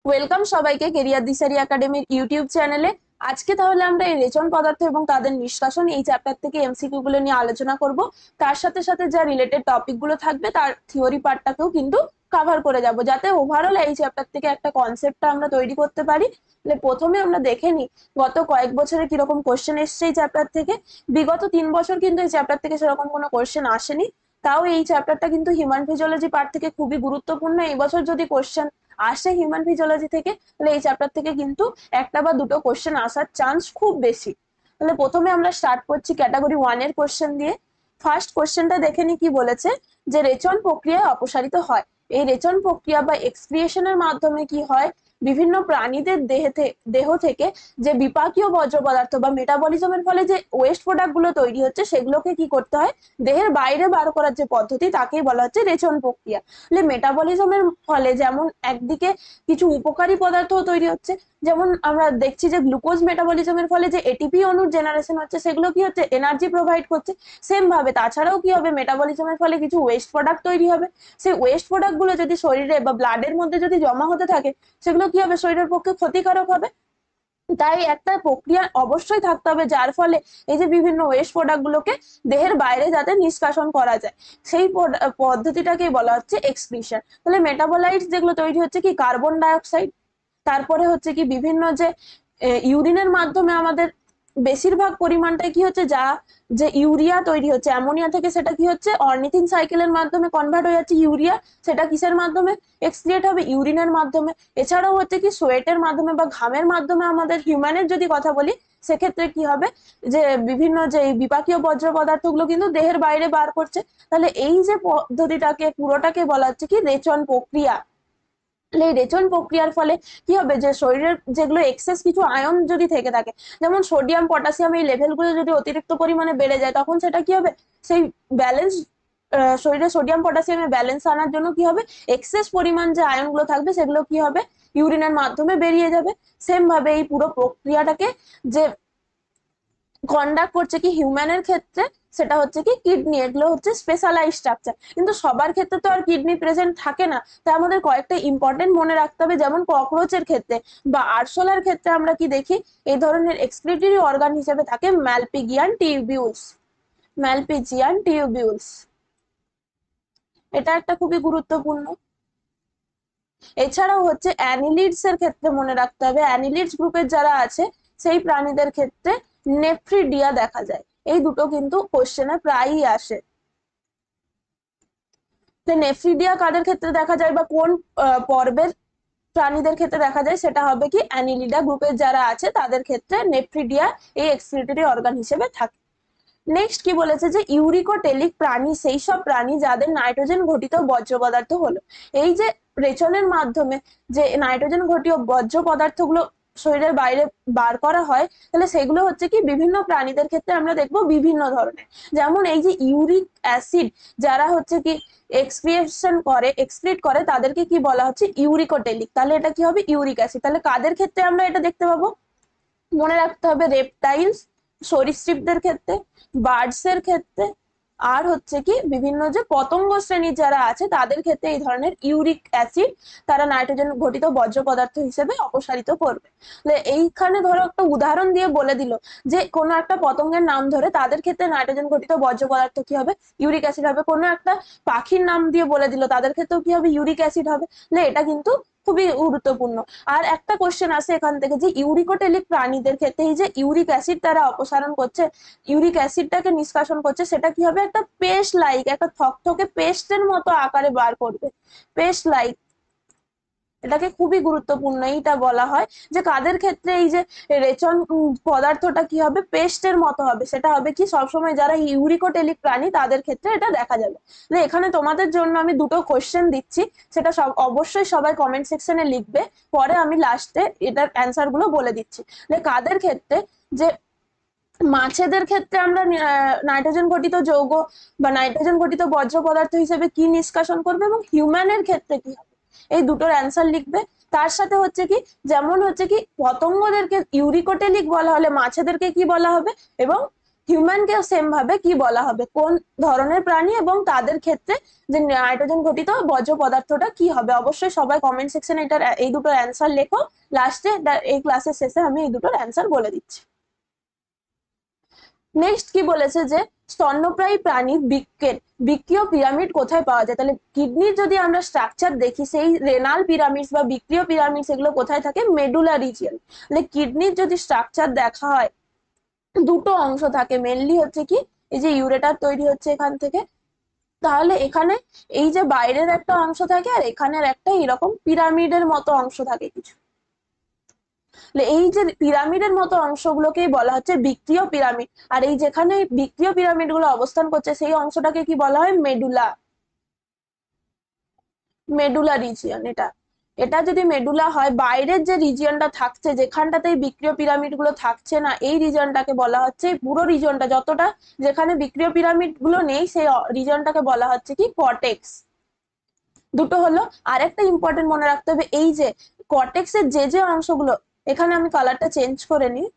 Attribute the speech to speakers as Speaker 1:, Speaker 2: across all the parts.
Speaker 1: Welcome সবাইকে career দিশারি একাডেমির YouTube চ্যানেলে। আজকে তাহলে আমরা এই রেচন পদার্থ এবং তাদের নিষ্কাশন এই চ্যাপ্টার থেকে এমসিকিউ গুলো নিয়ে আলোচনা করব। তার সাথে সাথে যা রিলেটেড টপিক গুলো থাকবে তার থিওরি পার্টটাকেও কিন্তু কভার করে যাব, যাতে ওভারঅল এই চ্যাপ্টার থেকে একটা কনসেপ্টটা আমরা তৈরি করতে পারি। তাহলে প্রথমে আমরা দেখে নিই গত কয়েক বছরে কিরকম কোশ্চেন এসছে এই চ্যাপ্টার থেকে। বিগত 3 বছর কিন্তু এই চ্যাপ্টার থেকে সেরকম কোনো কোশ্চেন আসেনি। তাও এই চ্যাপ্টারটা কিন্তু হিউম্যান ফিজিওলজি পার্ট থেকে খুবই গুরুত্বপূর্ণ। এই বছর যদি কোশ্চেন আসে হিউম্যান ফিজিওলজি থেকে, তাহলে এই চ্যাপ্টার থেকে কিন্তু একটা বা দুটো কোশ্চেন আসার চান্স খুব বেশি। তাহলে প্রথমে আমরা স্টার্ট করছি ক্যাটাগরি 1 এর কোশ্চেন দিয়ে। ফার্স্ট কোশ্চেনটা দেখে নি কি বলেছে, যে রেচন প্রক্রিয়ায় অপসারিত হয়। এই রেচন প্রক্রিয়া বা এক্সক্রিয়েশনের মাধ্যমে কি হয়, বিভিন্ন প্রাণীদের দেহ থেকে যে বিপাকীয় বর্জ্য পদার্থ বা মেটাবলিজমের ফলে যে ওয়েস্ট প্রোডাক্ট গুলো তৈরি হচ্ছে, সেগুলোকে কি করতে হয়, দেহের বাইরে বার করার যে পদ্ধতি তাকেই বলা হচ্ছে রেচন প্রক্রিয়া। তাহলে মেটাবলিজমের ফলে যেমন একদিকে কিছু উপকারী পদার্থ তৈরি হচ্ছে, যেমন আমরা দেখছি যে গ্লুকোজ মেটাবলিজমের ফলে যে এটিপি অণুর জেনারেশন হচ্ছে, সেগুলো কি হচ্ছে, এনার্জি প্রোভাইড করছে। সেম ভাবে তাছাড়াও কি হবে, মেটাবলিজমের ফলে কিছু ওয়েস্ট প্রোডাক্ট তৈরি হবে। সেই ওয়েস্ট প্রোডাক্ট গুলো যদি শরীরে বা ব্লাডের মধ্যে যদি জমা হতে থাকে, সেগুলো কি হবে, শরীরের পক্ষে ক্ষতিকারক হবে। তাই একটা প্রক্রিয়া অবশ্যই থাকতে হবে যার ফলে এই যে বিভিন্ন ওয়েস্ট প্রোডাক্ট গুলোকে দেহের বাইরে যাতে নিষ্কাশন করা যায়, সেই পদ্ধতিটাকে বলা হচ্ছে এক্সক্রিশন। তাহলে মেটাবোলাইটস যেগুলো তৈরি হচ্ছে কি, কার্বন ডাইঅক্সাইড, তারপরে হচ্ছে কি বিভিন্ন যে ইউরিনের মাধ্যমে আমাদের বেশিরভাগ পরিমাণটাই কি হচ্ছে, যে ইউরিয়া তৈরি হচ্ছে অ্যামোনিয়া থেকে, সেটা কি হচ্ছে অর্নিথিন সাইকেলের মাধ্যমে কনভার্ট হয়ে যাচ্ছে ইউরিয়া। সেটা কিসের মাধ্যমে এক্সক্রিয়েট হবে, ইউরিনের মাধ্যমে। এছাড়াও হচ্ছে কি সোয়েটের মাধ্যমে বা ঘামের মাধ্যমে, আমাদের হিউম্যানের যদি কথা বলি সেক্ষেত্রে কি হবে, যে বিভিন্ন যে বিপাকীয় বর্জ্য পদার্থগুলো কিন্তু দেহের বাইরে বার করছে। তাহলে এই যে পদ্ধতিটাকে পুরোটাকে বলা হচ্ছে কি রেচন প্রক্রিয়া। এই রেচন প্রক্রিয়ার ফলে কি হবে, যে শরীরের যেগুলো এক্সেস কিছু আয়ন যদি থেকে থাকে, যেমন সোডিয়াম পটাশিয়াম, এই লেভেলগুলো যদি অতিরিক্ত পরিমাণে বেড়ে যায়, তখন সেটা কি হবে, সেই ব্যালেন্স, শরীরে সোডিয়াম পটাশিয়ামের ব্যালেন্স আনার জন্য কি হবে, এক্সেস পরিমাণ যে আয়নগুলো থাকবে সেগুলো কি হবে, ইউরিনের মাধ্যমে বেরিয়ে যাবে। সেম ভাবে এই পুরো প্রক্রিয়াটাকে যে কন্ডাক্ট করছে কি হিউম্যানের ক্ষেত্রে, সেটা হচ্ছে কি কিডনি। এগুলো হচ্ছে স্পেশালাইজ স্ট্রাকচার, কিন্তু সবার ক্ষেত্রে তো আর কিডনি প্রেজেন্ট থাকে না। তাই আমাদের কয়েকটা ইম্পর্টেন্ট মনে রাখতে হবে, যেমন ককরোচের ক্ষেত্রে বা আরশোলার ক্ষেত্রে আমরা কি দেখি, এই ধরনের এক্সক্রিটরি অর্গান হিসেবে থাকে ম্যালপিজিয়ান টিউবিউলস। ম্যালপিজিয়ান টিউবিউলস, এটা একটা খুবই গুরুত্বপূর্ণ। এছাড়াও হচ্ছে অ্যানিলিডস এর ক্ষেত্রে মনে রাখতে হবে, অ্যানিলিডস গ্রুপের যারা আছে সেই প্রাণীদের ক্ষেত্রে নেফ্রিডিয়া দেখা যায়। এই দুটো কিন্তু কোশ্চেনে প্রায়ই আসে। নেফ্রিডিয়া কাদের ক্ষেত্রে দেখা যায় বা কোন পর্বের প্রাণীদের ক্ষেত্রে দেখা যায়, সেটা হবে কি অ্যানিলিডা গ্রুপের যারা আছে তাদের ক্ষেত্রে নেফ্রিডিয়া এই এক্সক্রিটরি অর্গান হিসেবে থাকে। নেক্সট কি বলেছে, যে ইউরিকোটেলিক প্রাণী সেই সব প্রাণী যাদের নাইট্রোজেন ঘটিত বর্জ্য পদার্থ হলো, এই যে রেচনের মাধ্যমে যে নাইট্রোজেন ঘটিত বর্জ্য পদার্থগুলো শরীরের বাইরে বার করা হয়, তাহলে সেগুলো হচ্ছে কি বিভিন্ন প্রাণীদের ক্ষেত্রে আমরা দেখবো বিভিন্ন ধরনের। যেমন এই যে ইউরিক অ্যাসিড যারা হচ্ছে কি এক্সক্রিট করে তাদেরকে কি বলা হচ্ছে ইউরিকোটেলিক। তাহলে এটা কি হবে, ইউরিক অ্যাসিড। তাহলে কাদের ক্ষেত্রে আমরা এটা দেখতে পাবো, মনে রাখতে হবে রেপটাইলস, সরীসৃপদের ক্ষেত্রে, বার্ডস এর ক্ষেত্রে, আর হচ্ছে কি বিভিন্ন যে পতঙ্গ শ্রেণীর যারা আছে তাদের ক্ষেত্রে এই ধরনের ইউরিক অ্যাসিড তারা নাইট্রোজেন ঘটিত বর্জ্য পদার্থ হিসেবে অপসারিত করবে। এইখানে ধরো একটা উদাহরণ দিয়ে বলে দিল, যে কোনো একটা পতঙ্গের নাম ধরে তাদের ক্ষেত্রে নাইট্রোজেন ঘটিত বর্জ্য পদার্থ কি হবে, ইউরিক অ্যাসিড হবে। কোনো একটা পাখির নাম দিয়ে বলে দিল, তাদের ক্ষেত্রেও কি হবে, ইউরিক অ্যাসিড হবে। এটা কিন্তু খুবই গুরুত্বপূর্ণ। আর একটা কোশ্চেন আছে এখান থেকে, যে ইউরিকোটেলিক প্রাণীদের ক্ষেত্রে এই যে ইউরিক অ্যাসিড তারা অপসারণ করছে, ইউরিক অ্যাসিডটাকে নিষ্কাশন করছে, সেটা কি হবে, একটা পেস্ট লাইক, একটা থকথকে পেস্টের মতো আকারে বার করবে, পেস্ট লাইক। এটাকে খুবই গুরুত্বপূর্ণ, এইটা বলা হয় যে কাদের ক্ষেত্রে এই যে রেচন পদার্থটা কি হবে, পেস্টের মতো হবে। সেটা হবে কি, সবসময় যারা ইউরিকোটেলিক প্রাণী তাদের ক্ষেত্রে এটা দেখা যাবে। এখানে তোমাদের জন্য আমি দুটো কোশ্চেন দিচ্ছি, সেটা অবশ্যই সবাই কমেন্ট সেকশনে লিখবে, পরে আমি লাস্টে এটার অ্যান্সার গুলো বলে দিচ্ছি। কাদের ক্ষেত্রে, যে মাছেদের ক্ষেত্রে আমরা নাইট্রোজেন ঘটিত যৌগ বা নাইট্রোজেন ঘটিত বর্জ্য পদার্থ হিসেবে কি নিষ্কাশন করবে, এবং হিউম্যানের ক্ষেত্রে কি হবে, এই দুটোর অ্যান্সার লিখবে। তার সাথে হচ্ছে কি, যেমন হচ্ছে কি পতঙ্গদেরকে ইউরিকোটেলিক বলা হলে মাছেদেরকে কি বলা হবে, এবং হিউম্যানকেও সেম ভাবে কি বলা হবে, কোন ধরনের প্রাণী এবং তাদের ক্ষেত্রে যে নাইট্রোজেন ঘটিত বর্জ্য পদার্থটা কি হবে। অবশ্যই সবাই কমেন্ট সেকশনে এটার এই দুটোর অ্যান্সার লেখো, লাস্টে এই ক্লাসের শেষে আমি এই দুটোর অ্যান্সার বলে দিচ্ছি। নেক্সট কি বলেছে যে স্তন্যপ্রায়ী প্রাণীর বৃক্কীয় পিরামিড কোথায় পাওয়া যায়। তাহলে কিডনির যদি আমরা স্ট্রাকচার দেখি, সেই রেনাল পিরামিডস বা বৃক্কীয় পিরামিডস এগুলো কোথায় থাকে, মেডুলা রিজিয়ন। তাহলে কিডনির যদি স্ট্রাকচার দেখা হয়, দুটো অংশ থাকে মেনলি, হচ্ছে কি এই যে ইউরেটার তৈরি হচ্ছে এখান থেকে, তাহলে এখানে এই যে বাইরের একটা অংশ থাকে আর এখানের একটা এরকম পিরামিডের মতো অংশ থাকে কিছু। এই যে পিরামিডের মতো অংশগুলোকেই বলা হচ্ছে বৃক্কীয় পিরামিড। আর এই যেখানে বৃক্কীয় পিরামিড গুলো অবস্থান করছে সেই অংশটাকে কি বলা হয়, মেডুলা রিজিয়ন। এটা যদি মেডুলা হয়, বাইরের যে রিজিয়নটা থাকছে যেখানটাতে বৃক্কীয় পিরামিড গুলো থাকছে না, এই রিজিয়নটাকে বলা হচ্ছে, পুরো রিজিয়নটা যতটা যেখানে বৃক্কীয় পিরামিড গুলো নেই সেই রিজিয়নটাকে বলা হচ্ছে কি কর্টেক্স। দুটো হলো। আর একটা ইম্পর্টেন্ট মনে রাখতে হবে, এই যে কর্টেক্স এর যে অংশগুলো, এখানে আমি কালারটা চেঞ্জ করে নিই,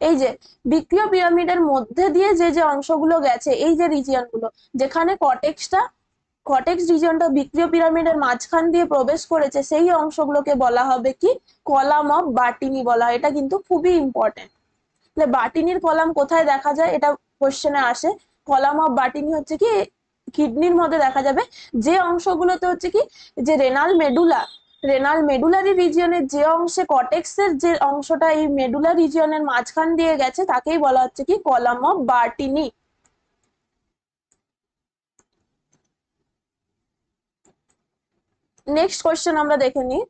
Speaker 1: এই যে বৃক্কীয় পিরামিডের মধ্যে দিয়ে যে অংশগুলো গেছে, এই যে রিজিয়ন গুলো যেখানে কর্টেক্স রিজিয়নটা বৃক্কীয় পিরামিডের মাঝখান দিয়ে প্রবেশ করেছে, সেই অংশগুলোকে বলা হবে কি কলাম অফ বার্টিনি বলা হয়। এটা কিন্তু খুবই ইম্পর্টেন্ট। বার্টিনির কলাম কোথায় দেখা যায়, এটা কোশ্চেনে আসে। কলাম অফ বার্টিনি হচ্ছে কি কিডনির মধ্যে দেখা যাবে, যে অংশগুলোতে হচ্ছে কি যে রেনাল মেডুলারি রিজিয়নের যে অংশে কর্টেক্সের যে অংশটা এই মেডুলা রিজিয়নের মাঝখান দিয়ে গেছে তাকেই বলা হচ্ছে কি কলাম অফ বার্টিনি। নেক্সট কোশ্চেন আমরা দেখে নিই।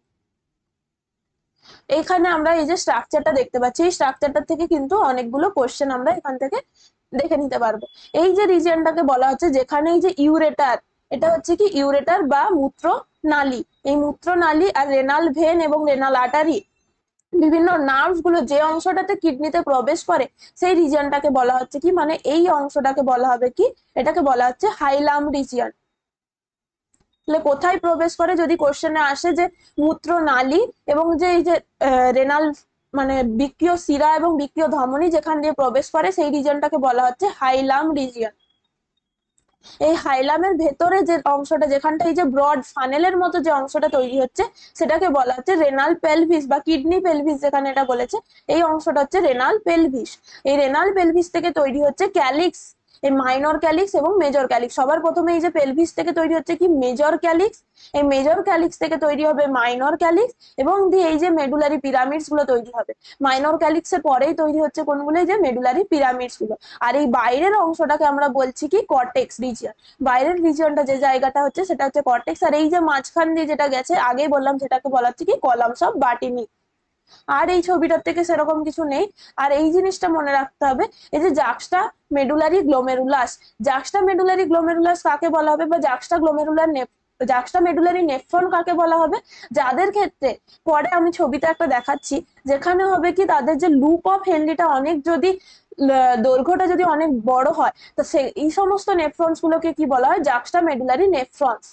Speaker 1: এখানে আমরা এই যে স্ট্রাকচারটা দেখতে পাচ্ছি, এই স্ট্রাকচারটা থেকে কিন্তু অনেকগুলো কোশ্চেন আমরা এখান থেকে দেখে নিতে পারবো। এই যে রিজিয়নটাকে বলা হচ্ছে যেখানে এই যে ইউরেটার, এটা হচ্ছে কি ইউরেটার বা মূত্র নালী, এই মূত্র নালী আর রেনাল ভেন এবং রেনাল আর্টারি বিভিন্ন নার্ভস গুলো যে অংশটাতে কিডনিতে প্রবেশ করে সেই রিজিয়নটাকে বলা হচ্ছে কি, মানে এই অংশটাকে বলা হবে কি, এটাকে বলা হচ্ছে হাইলাম রিজিয়ন। কোথায় প্রবেশ করে যদি কোশ্চেনে আসে যে মূত্র নালী এবং যে এই যে রেনাল মানে বৃক্কীয় শিরা এবং বৃক্কীয় ধমনী যেখান দিয়ে প্রবেশ করে সেই রিজিয়নটাকে বলা হচ্ছে হাইলাম রিজিয়ন। এই হাইলামের ভেতরে যে অংশটা যেখানটা এই যে ব্রড ফানেলের মতো যে অংশটা তৈরি হচ্ছে সেটাকে বলা হচ্ছে রেনাল পেলভিস বা কিডনি পেলভিস, যেখানে এটা বলেছে এই অংশটা হচ্ছে রেনাল পেলভিস। এই রেনাল পেলভিস থেকে তৈরি হচ্ছে ক্যালিক্স, এই মাইনর ক্যালিক্স এবং মেজর ক্যালিক্স। সবার প্রথমে এই যে পেলভিস থেকে তৈরি হচ্ছে কি মেজর ক্যালিক্স, এই মেজর ক্যালিক্স থেকে তৈরি হবে মাইনর ক্যালিক্স এবং দিয়ে এই যে মেডুলারি পিরামিডস গুলো তৈরি হবে। মাইনর ক্যালিক্স এর পরেই তৈরি হচ্ছে কোনগুলো, এই যে মেডুলারি পিরামিডস গুলো। আর এই বাইরের অংশটাকে আমরা বলছি কি কর্টেক্স রিজিয়ন। বাইরের রিজিয়নটা যে জায়গাটা হচ্ছে সেটা হচ্ছে কর্টেক্স। আর এই যে মাঝখান দিয়ে যেটা গেছে আগেই বললাম সেটাকে বলা হচ্ছে কি কলামস অফ বার্টিনি। আর এই ছবিটার থেকে সেরকম কিছু নেই। আর এই জিনিসটা মনে রাখতে হবে, এই যে জাক্সটা মেডুলারি গ্লোমেরুলাস কাকে বলা হবে, বা জাক্সটা মেডুলারি নেফ্রন কাকে বলা হবে, যাদের ক্ষেত্রে পরে আমি ছবিতে একটা দেখাচ্ছি যেখানে হবে কি তাদের যে লুপ অফ হেনরিটা অনেক যদি দৈর্ঘ্যটা যদি অনেক বড় হয়, তো এই সমস্ত নেফ্রনস গুলোকে কি বলা হয়, জাক্সটা মেডুলারি নেফ্রনস।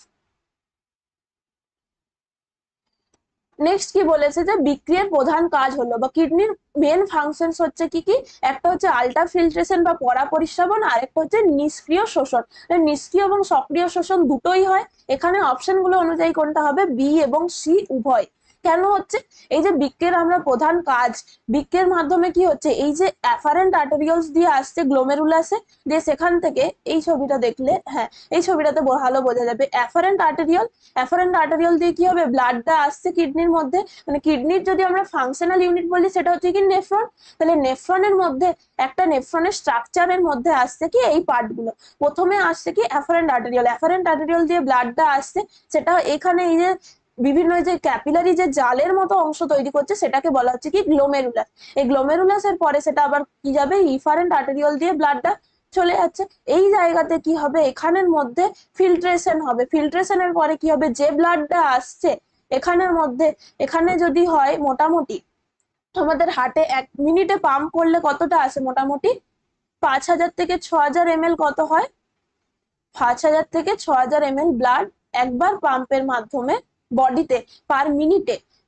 Speaker 1: নেক্সট কি বলেছে যে বিক্রিয়ার প্রধান কাজ হলো বা কিডনির মেন ফাংশনস হচ্ছে কি কি, একটা হচ্ছে আলট্রা ফিল্ট্রেশন বা পরা পরিস্রাবন, আর একটা হচ্ছে নিষ্ক্রিয় শোষণ। নিষ্ক্রিয় এবং সক্রিয় শোষণ দুটোই হয়। এখানে অপশন গুলো অনুযায়ী কোনটা হবে, বি এবং সি উভয়। কেন হচ্ছে, এই যে বৃক্কের আমরা প্রধান কাজ, বৃক্কের মাধ্যমে কি হচ্ছে এই যে অ্যাফারেন্ট আর্টেরিয়লস দিয়ে আসছে গ্লোমেরুলাসে, দিয়ে সেখান থেকে এই ছবিটা দেখলে, হ্যাঁ এই ছবিটাতে ভালো বোঝা যাবে অ্যাফারেন্ট আর্টেরিয়ল দিয়ে কি হবে, ব্লাডটা আসছে কিডনির মধ্যে। মানে কিডনির যদি আমরা ফাংশনাল ইউনিট বলি সেটা হচ্ছে কি নেফ্রন। তাহলে নেফ্রনের মধ্যে একটা নেফ্রনের স্ট্রাকচারের মধ্যে আসছে কি এই পার্টগুলো। প্রথমে আসছে কি অ্যাফারেন্ট আর্টেরিয়ল দিয়ে ব্লাডটা আসছে, সেটা এখানে এই যে বিভিন্ন যে ক্যাপিলারি যে জালের মতো অংশ তৈরি করছে সেটাকে বলা হচ্ছে কি গ্লোমেরুলাস। এই গ্লোমেরুলাসের পরে সেটা আবার কি যাবে, ইফারেন্ট আর্টেরিয়ল দিয়ে ব্লাডটা চলে যাচ্ছে। এই জায়গাতে কি হবে, এখানের মধ্যে ফিল্ট্রেশন হবে। ফিল্ট্রেশনের পরে কি হবে, যে ব্লাডটা আসছে এখানের মধ্যে, এখানে যদি হয় মোটামুটি আমাদের হার্টে 1 মিনিটে পাম্প করলে কতটা আসে, মোটামুটি 5000 থেকে 6000 ml কত হয়, 5000 থেকে 6000 ml ব্লাড একবার পাম্পের মাধ্যমে বডিতে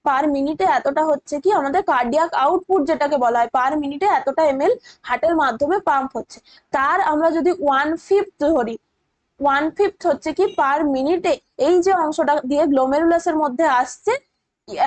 Speaker 1: পার মিনিটে এতটা হচ্ছে কি আমাদের কার্ডিয়াক আউটপুট যেটাকে বলা হয়, পার মিনিটে এতটা এমএল হার্টের মাধ্যমে পাম্প হচ্ছে। তার আমরা যদি 1/5 ধরি, 1/5 হচ্ছে কি পার মিনিটে এই যে অংশটা দিয়ে গ্লোমেরুলাসের মধ্যে আসছে,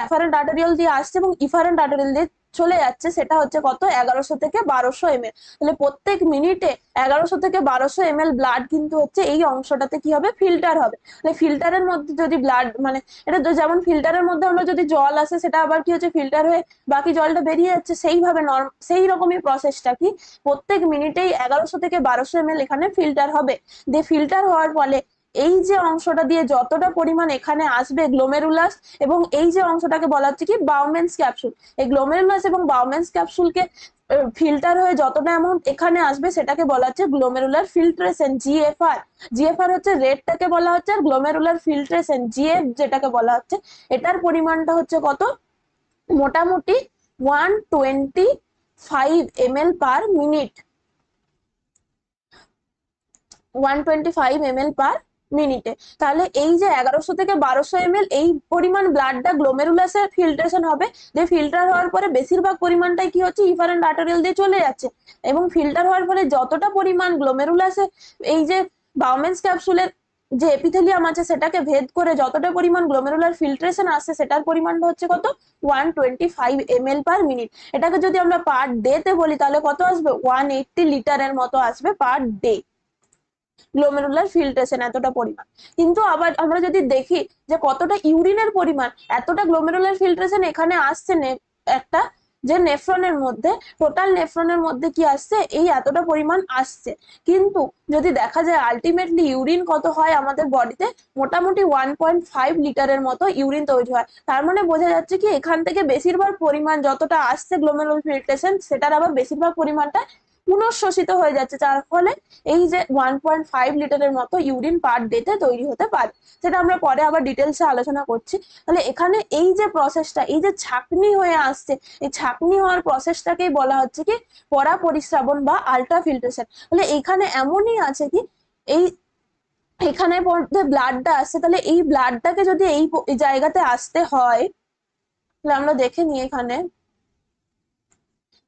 Speaker 1: এফারেন্ট আর্টেরিয়াল দিয়ে আসছে এবং ইফারেন্ট আর্টেরিয়াল দিয়ে চলে যাচ্ছে, সেটা হচ্ছে কত 1100 থেকে 1200 এমএল। তাহলে প্রত্যেক মিনিটে 1100 থেকে 1200 এমএল ব্লাড কিন্তু হচ্ছে এই অংশটাতে কি হবে, ফিল্টার হবে। তাহলে ফিল্টারের মধ্যে যদি ব্লাড মানে এটা যেমন ফিল্টারের মধ্যে আমরা যদি জল আসে সেটা আবার কি হচ্ছে ফিল্টার হয়ে বাকি জলটা বেরিয়ে যাচ্ছে, সেইভাবে সেই রকমই প্রসেসটা কি প্রত্যেক মিনিটেই 1100 থেকে 1200 এমএল এখানে ফিল্টার হবে। দিয়ে ফিল্টার হওয়ার ফলে এই যে অংশটা দিয়ে যতটা পরিমাণ এখানে আসবে গ্লোমেরুলাস, এবং এই যে অংশটাকে বলা হচ্ছে কি বাউমেন্স ক্যাপসুল, এই গ্লোমেরুলাস এবং বাউমেন্স ক্যাপসুলকে ফিল্টার হয়ে যতটা অ্যামাউন্ট এখানে আসবে সেটাকে বলা হচ্ছে গ্লোমেরুলার ফিল্ট্রেশন, জিএফআর। জিএফআর হচ্ছে রেটটাকে বলা হচ্ছে, আর গ্লোমেরুলার ফিল্ট্রেশন জিএফ যেটাকে বলা হচ্ছে এটার পরিমাণটা হচ্ছে কত, মোটামুটি 125 ml পার মিনিট, 125 ml পার মিনিটে। তাহলে এই যে 1100 থেকে 1200 ml এই পরিমাণ ব্লাডটা গ্লোমেরুলাসে ফিল্ট্রেশন হবে, যে ফিল্টার হওয়ার পরে বেশিরভাগ পরিমাণটাই কি হচ্ছে ইফারেন্ট আর্টেরিয়াল দিয়ে চলে যাচ্ছে, এবং ফিল্টার হওয়ার ফলে যতটা পরিমাণ গ্লোমেরুলাসে এই যে বাউমেন্স ক্যাপসুলের যে এপিথেলিয়াম আছে সেটাকে ভেদ করে যতটা পরিমাণ গ্লোমেরুলার ফিল্ট্রেশন আসছে সেটার পরিমাণটা হচ্ছে কত 125 ml পার মিনিট। এটাকে যদি আমরা পার ডে তে বলি তাহলে কত আসবে, 180 লিটারের মতো আসবে পার ডে গ্লোমেরুলার ফিল্ট্রেশন, এতটা পরিমাণ। কিন্তু আবার আমরা যদি দেখি যে কতটা ইউরিনের পরিমাণ, এতটা গ্লোমেরুলার ফিল্ট্রেশন এখানে আসছে একটা যে নেফ্রনের মধ্যে, টোটাল নেফ্রনের মধ্যে কি আসছে এই এতটা পরিমাণ আসছে। কিন্তু যদি দেখা যায় আলটিমেটলি ইউরিন কত হয় আমাদের বডিতে, মোটামুটি 1.5 লিটারের মতো ইউরিন তৈরি হয়। তার মানে বোঝা যাচ্ছে কি এখান থেকে বেশিরভাগ পরিমাণ যতটা আসছে গ্লোমেরুলার ফিল্ট্রেশন সেটার আবার বেশিরভাগ পরিমাণটা পুনঃশোষিত হয়ে যাচ্ছে, যার ফলে এই যে 1.5 লিটারের মতো ইউরিন পার ডেতে তৈরি হতে পারে। সেটা আমরা পরে আবার ডিটেলসে আলোচনা করছি। তাহলে এখানে এই যে প্রসেসটা, এই যে ছাঁকনি হয়ে আসছে, এই ছাঁকনি হওয়ার প্রসেসটাকেই বলা হচ্ছে কি পরা পরিস্রাবন বা আলট্রা ফিল্ট্রেশন। তাহলে এখানে এমনই আছে কি এই এখানে মধ্যে ব্লাডটা আসছে, তাহলে এই ব্লাডটাকে যদি এই জায়গাতে আসতে হয় তাহলে আমরা দেখে নিই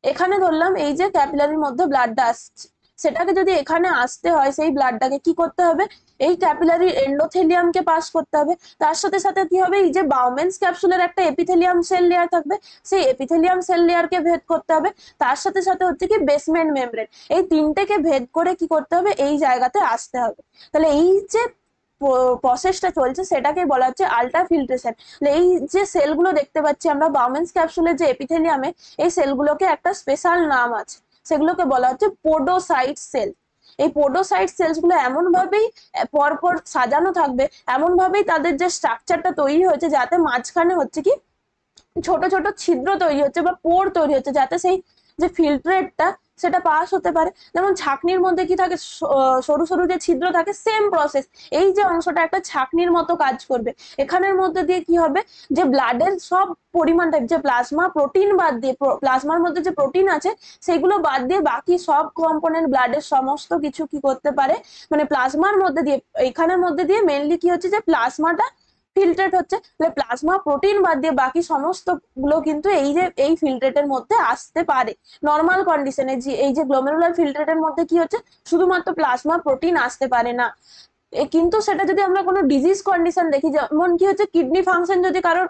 Speaker 1: এখানে ধরলাম এই যে ক্যাপিলারির মধ্যে ব্লাডটা আসছে, সেটাকে যদি এখানে আসতে হয় সেই ব্লাডটাকে কি করতে হবে, এই ক্যাপিলারি এন্ডোথেলিয়ামকে পাস করতে হবে। তার সাথে সাথে কি হবে, এই যে বাউমেন্স ক্যাপসুলের একটা এপিথেলিয়াম সেল লেয়ার থাকবে, সেই এপিথেলিয়াম সেল লেয়ারকে ভেদ করতে হবে। তার সাথে সাথে হচ্ছে কি বেসমেন্ট মেমব্রেন, এই তিনটেকে ভেদ করে কি করতে হবে, এই জায়গাতে আসতে হবে। তাহলে এই যে প্রসেসটা চলছে সেটাকে বলা হচ্ছে আলট্রা ফিল্ট্রেশন। এই যে সেলগুলো দেখতে পাচ্ছি আমরা বাউমেন্স ক্যাপসুলের যে এপিথেলিয়ামে, এই সেলগুলোকে একটা স্পেশাল নাম আছে, সেগুলোকে বলা হচ্ছে পোডোসাইট সেল। এই পোডোসাইট সেলস গুলো এমন ভাবেই পরপর সাজানো থাকবে, এমন ভাবেই তাদের যে স্ট্রাকচারটা তৈরি হয়েছে যাতে মাঝখানে হচ্ছে কি ছোট ছোট ছিদ্র তৈরি হচ্ছে বা পোর তৈরি হচ্ছে, যাতে সেই যে ফিল্ট্রেটটা সেটা পাস হতে পারে। যেমন ছাঁকনির মধ্যে কি থাকে, সরু সরু যে ছিদ্র থাকে, সেম প্রসেস এই যে অংশটা একটা ছাঁকনির মতো কাজ করবে। এখানের মধ্যে দিয়ে কি হবে, যে ব্লাডের সব পরিমাণটা, যে প্লাজমা প্রোটিন বাদ দিয়ে, প্লাজমার মধ্যে যে প্রোটিন আছে সেগুলো বাদ দিয়ে বাকি সব কম্পোনেন্ট ব্লাডের সমস্ত কিছু কি করতে পারে, মানে প্লাজমার মধ্যে দিয়ে, এখানের মধ্যে দিয়ে মেনলি কি হচ্ছে যে প্লাজমাটা ফিল্ট্রেট হচ্ছে। প্লাজমা প্রোটিন বাদ দিয়ে বাকি সমস্ত গুলো কিন্তু এই ফিল্ট্রেটের মধ্যে আসতে পারে। নর্মাল কন্ডিশনে যে এই যে গ্লোমেরুলার ফিল্ট্রেটের মধ্যে কি হচ্ছে, শুধুমাত্র প্লাজমা প্রোটিন আসতে পারে না। কিন্তু সেটা যদি আমরা কোনো ডিজিজ কন্ডিশন দেখি, যেমন কি হচ্ছে কিডনি ফাংশন যদি কারোর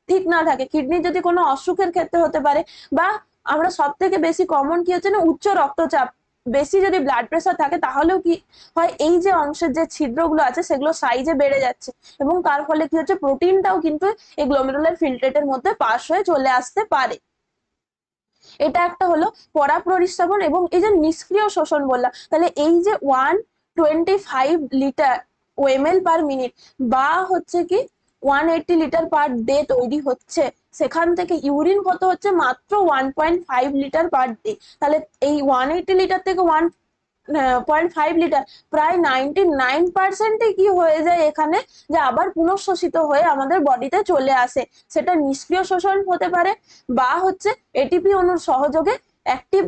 Speaker 1: ঠিক না থাকে, কিডনির যদি কোনো অসুখের ক্ষেত্রে হতে পারে, বা আমরা সব থেকে বেশি কমন কি হচ্ছে না উচ্চ রক্তচাপ, বেশি যদি ব্লাড প্রেশার থাকে, তাহলেও কি হয় এই যে অংশের যে ছিদ্রগুলো আছে সেগুলো সাইজে বেড়ে যাচ্ছে, এবং তার ফলে কি হচ্ছে প্রোটিনটাও কিন্তু এই গ্লোমেরুলার ফিল্ট্রেটের মধ্যে পাস হয়ে চলে আসতে পারে। এটা একটা হলো পরা পরিস্রাবন। এবং এই যে নিষ্ক্রিয় শোষণ বললাম, তাহলে এই যে 125 লিটার ml পার মিনিট বা হচ্ছে কি 180 লিটার পার ডে তৈরি হচ্ছে, সেখান থেকে ইউরিন কত হচ্ছে, মাত্র 1.5 লিটার পার ডে। তাহলে এই 180 লিটার থেকে 1.5 লিটার, প্রায় 99% কি হয়ে যায় এখানে, যে আবার পুনঃশোষিত হয়ে আমাদের বডিতে চলে আসে। সেটা নিষ্ক্রিয় শোষণ হতে পারে বা হচ্ছে এটিপি অণুর সহযোগে অ্যাক্টিভ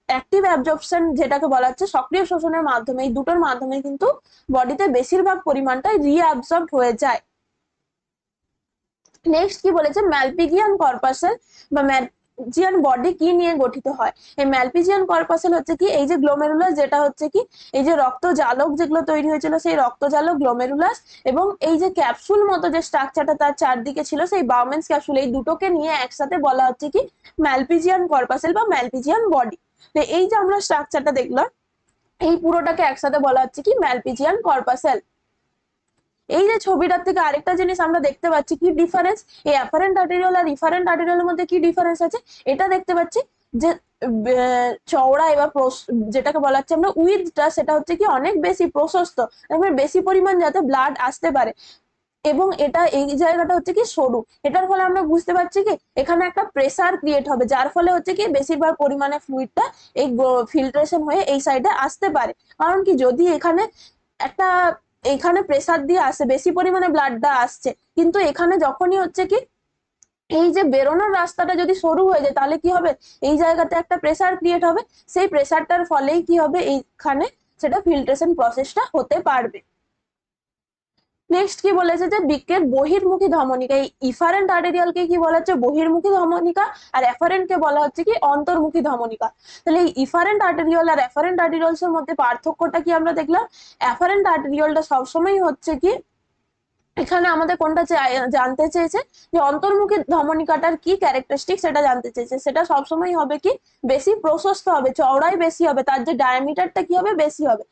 Speaker 1: অ্যাক্টিভ অ্যাবজর্পশন যেটাকে বলা হচ্ছে সক্রিয় শোষণের মাধ্যমে, এই দুটোর মাধ্যমে কিন্তু বডিতে বেশিরভাগ পরিমাণটা রিঅ্যাবজর্ব হয়ে যায়। নেক্সট কি বলেছে, ম্যালপিজিয়ান কর্পাসেল বা ম্যালপিজিয়ান বডি কি নিয়ে গঠিত হয়। এই ম্যালপিজিয়ান কর্পাসেল হচ্ছে কি, এই যে গ্লোমেরুলাস যেটা হচ্ছে কি, এই যে রক্তজালক যেগুলো তৈরি হয়েছিল সেই রক্তজালক গ্লোমেরুলাস, এবং এই যে ক্যাপসুল মতো যে স্ট্রাকচারটা তার চারদিকে ছিল সেই বাউমেন্স ক্যাপসুল, এই দুটোকে নিয়ে একসাথে বলা হচ্ছে কি ম্যালপিজিয়ান কর্পাসেল বা ম্যালপিজিয়ান বডি। তো এই যে আমরা স্ট্রাকচারটা দেখলাম, এই পুরোটাকে একসাথে বলা হচ্ছে কি ম্যালপিজিয়ান কর্পাসেল। এই যে ছবিটার থেকে আরেকটা জিনিস আমরা দেখতে পাচ্ছি, কি ডিফারেন্স, এই অ্যাফারেন্ট আর্টেরিওল আর ইফারেন্ট আর্টেরিওলের মধ্যে কি ডিফারেন্স আছে, এটা দেখতে পাচ্ছি যে চওড়া এবার যেটাকে বলা হচ্ছে আমরা উইথটা, সেটা হচ্ছে কি অনেক বেশি প্রশস্ত, বেশি পরিমাণ যাতে ব্লাড আসতে পারে, এবং এটা এই জায়গাটা হচ্ছে কি সরু। এটার ফলে আমরা বুঝতে পারছি কি এখানে একটা প্রেসার ক্রিয়েট হবে, যার ফলে হচ্ছে কি বেশিরভাগ পরিমাণে ফ্লুইডটা এই ফিল্ট্রেশন হয়ে এই সাইডে আসতে পারে। কারণ কি যদি এখানে একটা এখানে প্রেসার দিয়ে আসে, বেশি পরিমাণে ব্লাডটা আসছে, কিন্তু এখানে যখনই হচ্ছে কি এই যে বেরোনোর রাস্তাটা যদি সরু হয়ে যায়, তাহলে কি হবে, এই জায়গাতে একটা প্রেসার ক্রিয়েট হবে, সেই প্রেসারটার ফলেই কি হবে এইখানে সেটা ফিল্ট্রেশন প্রসেসটা হতে পারবে। নেক্সট কি বলেছে যে বৃক্কের বহির্মুখী ধমনিকা, এই ইফারেন্ট আর্টেরিয়ালকে কি বলা হচ্ছে বহির্মুখী ধমনিকা, আর এফারেন্ট কে বলা হচ্ছে কি অন্তর্মুখী ধমনিকা। তাহলে এই ইফারেন্ট আর্টেরিয়াল আর এফারেন্ট আর্টেরিয়ালস এর মধ্যে পার্থক্যটা কি আমরা দেখলাম, এফারেন্ট আর্টেরিয়ালটা সবসময় হচ্ছে কি, এখানে আমাদের কোনটা জানতে চেয়েছে যে অন্তর্মুখী ধমনিকাটার কি ক্যারেক্টারিস্টিক সেটা জানতে চেয়েছে, সেটা সবসময় হবে কি বেশি প্রশস্ত হবে, চওড়াই বেশি হবে, তার যে ডায়ামিটারটা কি হবে বেশি হবে,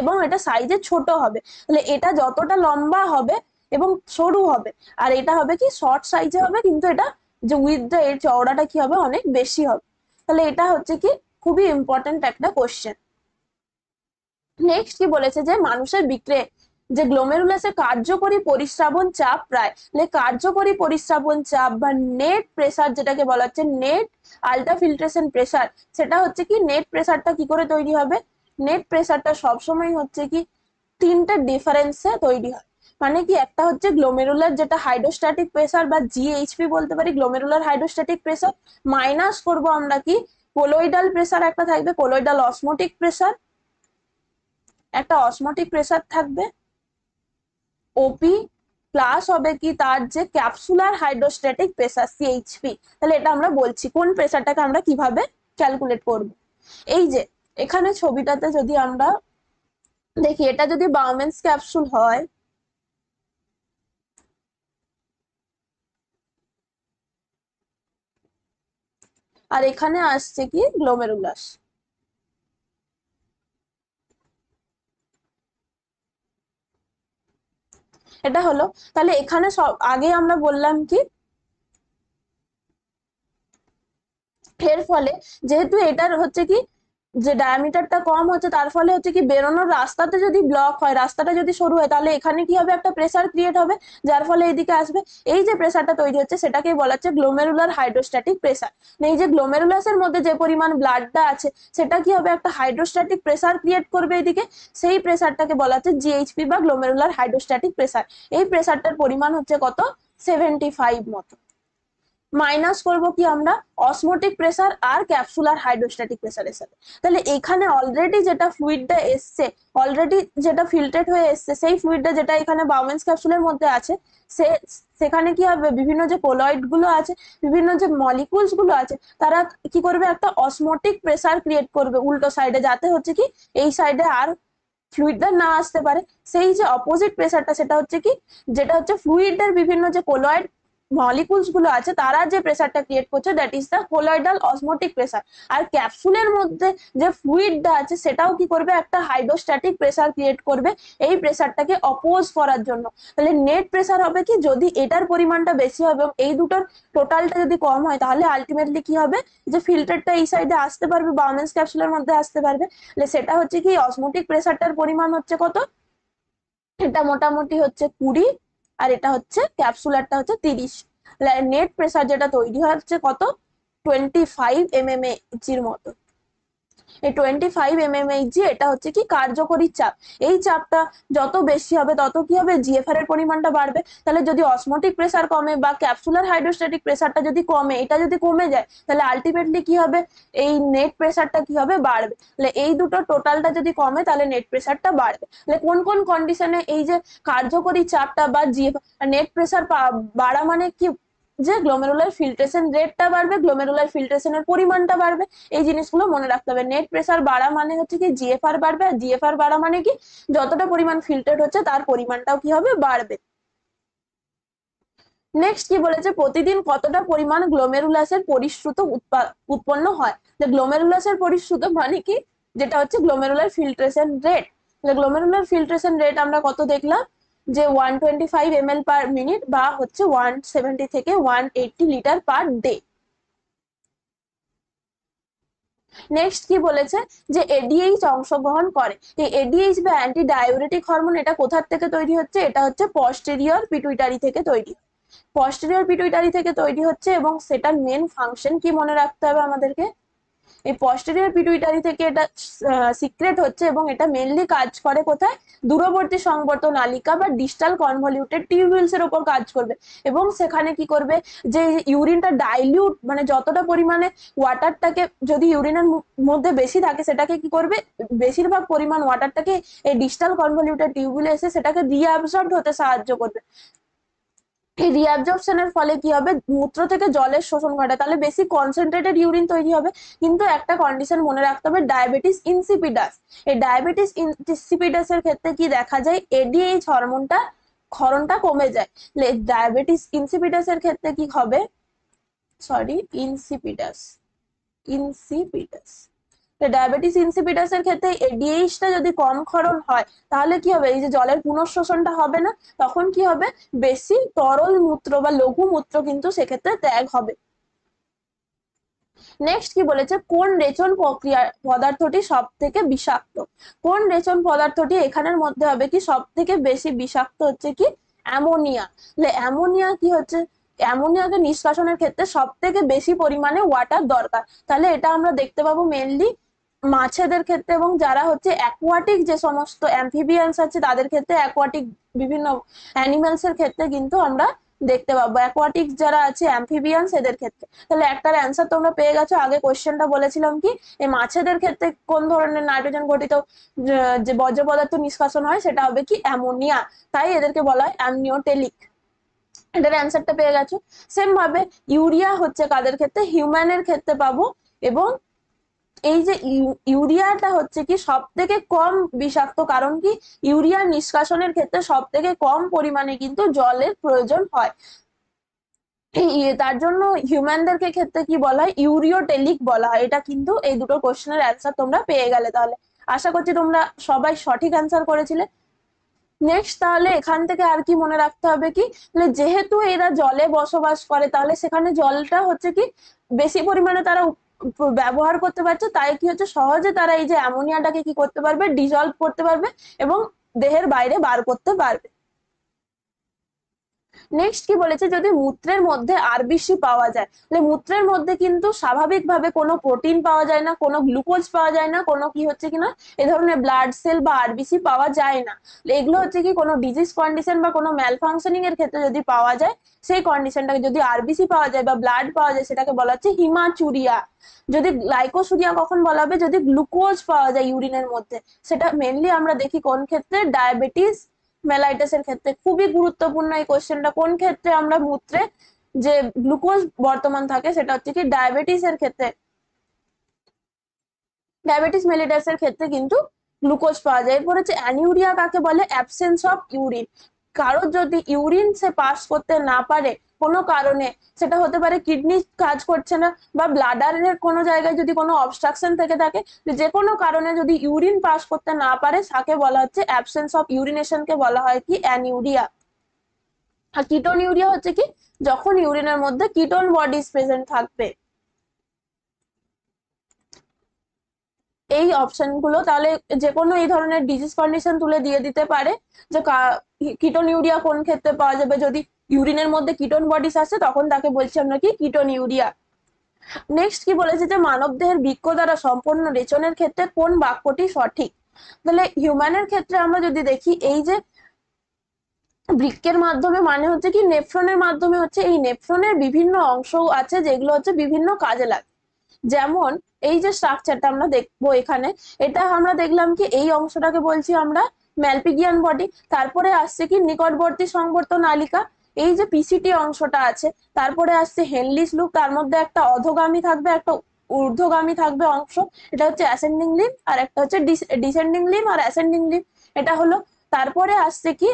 Speaker 1: এবং এটা সাইজে ছোট হবে। তাহলে এটা যতটা লম্বা হবে এবং সরু হবে, আর এটা হবে কি শর্ট সাইজে হবে, কিন্তু এটা যে উইথটা এর চওড়াটা কি হবে অনেক বেশি হবে। তাহলে এটা হচ্ছে কি খুবই ইম্পর্টেন্ট একটা কোশ্চেন। নেক্সট কি বলেছে যে মানুষের বিক্রে যে গ্লোমেরুলাসের কার্যকরী পরিস্রাবন চাপ প্রায়, কার্যকরী পরিস্রাবন চাপ বা নেট প্রেসার যেটাকে বলা হচ্ছে নেট আলট্রা ফিল্ট্রেশন প্রেসার, সেটা হচ্ছে কি নেট প্রেসারটা কি করে তৈরি হবে, নেট প্রেসারটা সবসময় হচ্ছে কি তিনটা ডিফারেন্সে তৈরি হয়। মানে কি একটা হচ্ছে গ্লোমেরুলার যেটা হাইড্রোস্ট্যাটিক প্রেসার বা জিএইচপি বলতে পারি, গ্লোমেরুলার হাইড্রোস্ট্যাটিক প্রেসার, মাইনাস করব আমরা কি কোলয়েডাল প্রেসার একটা থাকবে, কোলয়েডাল অসমোটিক প্রেসার, একটা অসমোটিক প্রেসার থাকবে ওপি, প্লাস হবে কি তার যে ক্যাপসুলার হাইড্রোস্ট্যাটিক প্রেসার সিএইচপি। তাহলে এটা আমরা বলছি কোন প্রেসারটাকে আমরা কিভাবে ক্যালকুলেট করব। এই যে এখানে ছবিটাতে যদি আমরা দেখি, এটা যদি বাউমেন্স ক্যাপসুল হয়, আর এখানে আসছে কি গ্লোমেরুলাস, এটা হলো। তাহলে এখানে সব আগে আমরা বললাম কি এর ফলে যেহেতু এটার হচ্ছে কি যে ডায়ামিটারটা কম হচ্ছে, তার ফলে হচ্ছে কি বেরোনোর রাস্তাতে যদি ব্লক হয়, রাস্তাটা যদি সরু হয়, তাহলে এখানে কি হবে একটা প্রেসার ক্রিয়েট হবে, যার ফলে এদিকে আসবে। এই যে প্রেসারটা তৈরি হচ্ছে সেটাকে বলা হচ্ছে গ্লোমেরুলার হাইড্রোস্ট্যাটিক প্রেসার। এই যে গ্লোমেরুলাসের মধ্যে যে পরিমাণ ব্লাডটা আছে সেটা কি হবে একটা হাইড্রোস্ট্যাটিক প্রেসার ক্রিয়েট করবে এদিকে, সেই প্রেসারটাকে বলা হচ্ছে জিএইচপি বা গ্লোমেরুলার হাইড্রোস্ট্যাটিক প্রেসার। এই প্রেসারটার পরিমাণ হচ্ছে কত 75 মতো। মাইনাস করব কি আমরা অসমোটিক প্রেসার আর ক্যাপসুলার হাইড্রোস্ট্যাটিক প্রেসারের সাথে। তাহলে এখানে অলরেডি যেটা ফ্লুইডটা এসছে, অলরেডি যেটা ফিল্ট্রেট হয়ে এসছে, সেই ফ্লুইডটা যেটা এখানে বাউমেন্স ক্যাপসুলের মধ্যে আছে, সে সেখানে কি হবে বিভিন্ন যে কোলয়েড গুলো আছে, বিভিন্ন যে মলিকুলস গুলো আছে, তারা কি করবে একটা অসমোটিক প্রেসার ক্রিয়েট করবে উল্টো সাইডে, যাতে হচ্ছে কি এই সাইডে আর ফ্লুইডটা না আসতে পারে। সেই যে অপোজিট প্রেসারটা সেটা হচ্ছে কি যেটা হচ্ছে ফ্লুইডের বিভিন্ন যে কোলয়েড মলিকুলস গুলো আছে তারা যে প্রেসারটা ক্রিয়েট করছে, that is the colloidal osmotic pressure. আর ক্যাপসুলের মধ্যে যে ফ্লুইডটা আছে সেটাও কি করবে একটা হাইড্রোস্ট্যাটিক প্রেসার ক্রিয়েট করবে এই প্রেসারটাকে অপোজ করার জন্য। তাহলে নেট প্রেসার হবে কি যদি এটার পরিমাণটা বেশি হবে এবং এই দুটোর টোটালটা যদি কম হয়, তাহলে আলটিমেটলি কি হবে যে ফিল্টারটা এই সাইডে আসতে পারবে, বাউমেন্স ক্যাপসুলের মধ্যে আসতে পারবে। তাহলে সেটা হচ্ছে কি অসমোটিক প্রেসারটার পরিমাণ হচ্ছে কত, এটা মোটামুটি হচ্ছে 20, আর এটা হচ্ছে ক্যাপসুলারটা হচ্ছে 30। নেট প্রেসার যেটা তৈরি হচ্ছে কত 25 mmHg মতো। এই 25 mmHg এটা হচ্ছে কি কার্যকরী চাপ। এই চাপটা যত বেশি হবে তত কি হবে, জিএফআর এর পরিমাণটা বাড়বে। তাহলে যদি অসমোটিক প্রেসার কমে বা ক্যাপসুলার হাইড্রোস্ট্যাটিক প্রেসারটা যদি কমে, এটা যদি কমে যায়, তাহলে আলটিমেটলি কি হবে, এই নেট প্রেসারটা কি হবে, বাড়বে। তাহলে এই দুটো টোটালটা যদি কমে তাহলে নেট প্রেসারটা বাড়বে। তাহলে কোন কোন কন্ডিশনে এই যে কার্যকরী চাপটা বা জিএফআর নেট প্রেসার বাড়া মানে কি, যে গ্লোমেরুলার ফিল্ট্রেশন রেটটা বাড়বে, গ্লোমেরুলার ফিল্ট্রেশনের পরিমাণটা বাড়বে। এই জিনিসগুলো মনে রাখতে হবে। নেট প্রেসার বাড়া মানে হচ্ছে কি জিএফআর বাড়বে, আর জিএফআর বাড়া মানে কি যতটা পরিমাণ ফিল্টার হচ্ছে তার পরিমাণটাও কি হবে, বাড়বে। নেক্সট কি বলেছে, প্রতিদিন কতটা পরিমাণ গ্লোমেরুলাসের পরিশ্রুত উৎপন্ন হয়। যে গ্লোমেরুলাসের পরিশ্রুত মানে কি, যেটা হচ্ছে glomerular filtration rate. Glomerular filtration rate আমরা কত দেখলাম, যে 125 ml পার মিনিট বা হচ্ছে 170 থেকে 180 লিটার পার ডে। নেক্সট কি বলেছে, যে এডিএইচ অংশগ্রহণ করে। এই এডিএইচ বা অ্যান্টি ডায়োরেটিক হরমোন এটা কোথার থেকে তৈরি হচ্ছে, এটা হচ্ছে পস্টেরিয়র পিটুইটারি থেকে তৈরি, পস্টেরিয়র পিটুইটারি থেকে তৈরি হচ্ছে। এবং সেটার মেন ফাংশন কি মনে রাখতে হবে আমাদেরকে, এই পস্টেরিয়র পিটুইটারি থেকে এটা সিক্রেট হচ্ছে এবং এটা মেনলি কাজ করে কোথায়, দূরবর্তী সংবর্ত নালিকা বা ডিস্টাল কনভলিউটেড টিউবিউলস এর উপর কাজ করবে। এবং সেখানে কি করবে, যে ইউরিনটা ডাইলিউট মানে যতটা পরিমাণে ওয়াটারটাকে যদি ইউরিনের মধ্যে বেশি থাকে, সেটাকে কি করবে, বেশিরভাগ পরিমাণ ওয়াটারটাকে এই ডিস্টাল কনভলিউটেড টিউবিউলে এসে সেটাকে রিঅ্যাবসর্বড হতে সাহায্য করবে। এই রিঅ্যাবজর্পশনের ফলে কি হবে, মূত্র থেকে জলের শোষণ ঘটে, তাহলে বেশি কনসেন্ট্রেটেড ইউরিন তৈরি হবে। কিন্তু একটা কন্ডিশন মনে রাখতে হবে, ডায়াবেটিস ইনসিপিডাস, এই ডায়াবেটিস ইনসিপিডাস এর ক্ষেত্রে কি দেখা যায়, এডিএইচ হরমোনটা ক্ষরণটা কমে যায়। ডায়াবেটিস ইনসিপিডাস এর ক্ষেত্রে কি হবে, sorry insipidus, insipidus diabetes insipidus এর ক্ষেত্রে এডিএইচটা যদি কম ক্ষরণ হয়, তাহলে কি হবে, এই যে জলের পুনঃশোষণটা হবে না, তখন কি হবে, বেশি তরল মূত্র বা লঘু মূত্র কিন্তু সেক্ষেত্রে ত্যাগ হবে। নেক্সট কি বলেছে, কোন রেচন প্রক্রিয়া পদার্থটি সব থেকে বিষাক্ত। কোন রেচন পদার্থটি এখানের মধ্যে হবে কি সব থেকে বেশি বিষাক্ত, হচ্ছে কি অ্যামোনিয়া। অ্যামোনিয়া কি হচ্ছে, অ্যামোনিয়াকে নিষ্কাশনের ক্ষেত্রে সব থেকে বেশি পরিমাণে ওয়াটার দরকার। তাহলে এটা আমরা দেখতে পাবো মেনলি মাছেদের ক্ষেত্রে, এবং যারা হচ্ছে অ্যাকোয়াটিক যে সমস্ত অ্যাম্ফিবিয়ান্স আছে তাদের ক্ষেত্রে, অ্যাকোয়াটিক বিভিন্ন অ্যানিমালস এর ক্ষেত্রে কিন্তু আমরা দেখতে পাবো, অ্যাকোয়াটিক যারা আছে অ্যাম্ফিবিয়ান্স এদের ক্ষেত্রে। তাহলে একটার অ্যান্সার তোমরা পেয়ে গেছো। আগে কোয়েশ্চেনটা বলেছিলাম কি, এই মাছেদের ক্ষেত্রে কোন ধরনের নাইট্রোজেন ঘটিত যে বর্জ্য পদার্থ নিষ্কাশন হয়, সেটা হবে কি অ্যামোনিয়া, তাই এদেরকে বলা হয় অ্যামনিওটেলিক। এটার অ্যান্সারটা পেয়ে গেছো। সেম ভাবে ইউরিয়া হচ্ছে কাদের ক্ষেত্রে, হিউম্যানের ক্ষেত্রে পাবো। এবং এই যে ইউরিয়াটা হচ্ছে কি সব থেকে কম বিষাক্ত, কারণ কি ইউরিয়া নিষ্কাশনের ক্ষেত্রে সব থেকে কম পরিমাণে কিন্তু জলের প্রয়োজন হয়। তার জন্য হিউম্যানদেরকে ক্ষেত্রে কি বলা হয়, ইউরিওটেলিক বলা হয়। এটা কিন্তু এই দুটো কোশ্চেনের অ্যান্সার তোমরা পেয়ে গেলে। তাহলে আশা করছি তোমরা সবাই সঠিক অ্যান্সার করেছিলে। নেক্সট তাহলে এখান থেকে আর কি মনে রাখতে হবে কি, যেহেতু এরা জলে বসবাস করে, তাহলে সেখানে জলটা হচ্ছে কি বেশি পরিমাণে তারা ব্যবহার করতে পারছে, তাই কি হচ্ছে সহজে তারা এই যে অ্যামোনিয়াটাকে কি করতে পারবে, ডিজলভ করতে পারবে এবং দেহের বাইরে বার করতে পারবে। নেক্সট কি বলেছে, যদি মূত্রের মধ্যে আরবিসি পাওয়া যায়, মূত্রের মধ্যে কিন্তু স্বাভাবিকভাবে কোনো প্রোটিন পাওয়া যায় না, কোনো গ্লুকোজ পাওয়া যায় না, কোনো কি হচ্ছে কিনা এ ধরনের ব্লাড সেল বা আরবিসি পাওয়া যায় না। এগুলো হচ্ছে কি কোনো ডিজিজ কন্ডিশন বা কোনো ম্যালফাংশনিং এর ক্ষেত্রে যদি পাওয়া যায়, সেই কন্ডিশনটাকে যদি আরবিসি পাওয়া যায় বা ব্লাড পাওয়া যায়, সেটাকে বলা হচ্ছে হিমাচুরিয়া। যদি গ্লাইকোসুরিয়া কখন বলা হবে, যদি গ্লুকোজ পাওয়া যায় ইউরিনের মধ্যে। সেটা মেনলি আমরা দেখি কোন ক্ষেত্রে, ডায়াবেটিস মেলাইটাস এর ক্ষেত্রে। খুবই গুরুত্বপূর্ণ এই কোশ্চেনটা, কোন ক্ষেত্রে আমরা মূত্রে যে গ্লুকোজ বর্তমান থাকে, সেটা হচ্ছে কি ডায়াবেটিস এর ক্ষেত্রে, ডায়াবেটিস মেলিটাস এর ক্ষেত্রে কিন্তু গ্লুকোজ পাওয়া যায়। এরপর হচ্ছে অ্যানিউরিয়া কাকে বলে, অ্যাবসেন্স অফ ইউরিন। কারোর যদি ইউরিন সে পাস করতে না পারে কোনো কারণে, সেটা হতে পারে কিডনি কাজ করছে না বা ব্লাডারের কোনো জায়গায় যদি কোনো অবস্ট্রাকশন থেকে থাকে, যে কোনো কারণে যদি ইউরিন পাস করতে না পারে, তাকে বলা হচ্ছে অ্যাবসেন্স অফ ইউরিনেশনকে বলা হয় কি অ্যানিউরিয়া। আর কিটোনিউরিয়া হচ্ছে কি, যখন ইউরিনের মধ্যে কিটোন বডিজ প্রেজেন্ট থাকবে। এই অপশনগুলো তাহলে যে কোনো এই ধরনের ডিজিজ কন্ডিশন তুলে দিয়ে দিতে পারে, যে কিটোনিউরিয়া কোন ক্ষেত্রে পাওয়া যাবে, যদি ইউরিনের মধ্যে কিটোন বডিজ আসে তখন তাকে বলছি আমরা কি কিটোনিউরিয়া। নেক্সট কি বলেছে যে মানবদেহের বৃক্ক দ্বারা সম্পন্ন রেচনের ক্ষেত্রে কোন বাক্যটি সঠিক। তাহলে হিউম্যানের ক্ষেত্রে আমরা যদি দেখি, এই যে বৃক্কের মাধ্যমে মানে হচ্ছে কি নেফ্রনের মাধ্যমে হচ্ছে, এই নেফ্রনের বিভিন্ন অংশ আছে যেগুলো হচ্ছে বিভিন্ন কাজে লাগে। যেমন এই যে স্ট্রাকচারটা আমরা দেখবো এখানে, এটা আমরা দেখলাম কি এই অংশটাকে বলছি আমরা ম্যালপিগিয়ান বডি। তারপরে আসছে কি নিকটবর্তী সংবর্ত নালিকা, এই যে পিসিটি অংশটা আছে। তারপরে আসছে হেনলিস লুপ, তার মধ্যে একটা অধোগামী থাকবে, একটা ঊর্ধ্বগামী থাকবে অংশ, এটা হচ্ছে অ্যাসেন্ডিং লিম্ব, আর একটা হচ্ছে ডিসেন্ডিং লিম্ব আর অ্যাসেন্ডিং লিম্ব, এটা হলো। তারপরে আসছে কি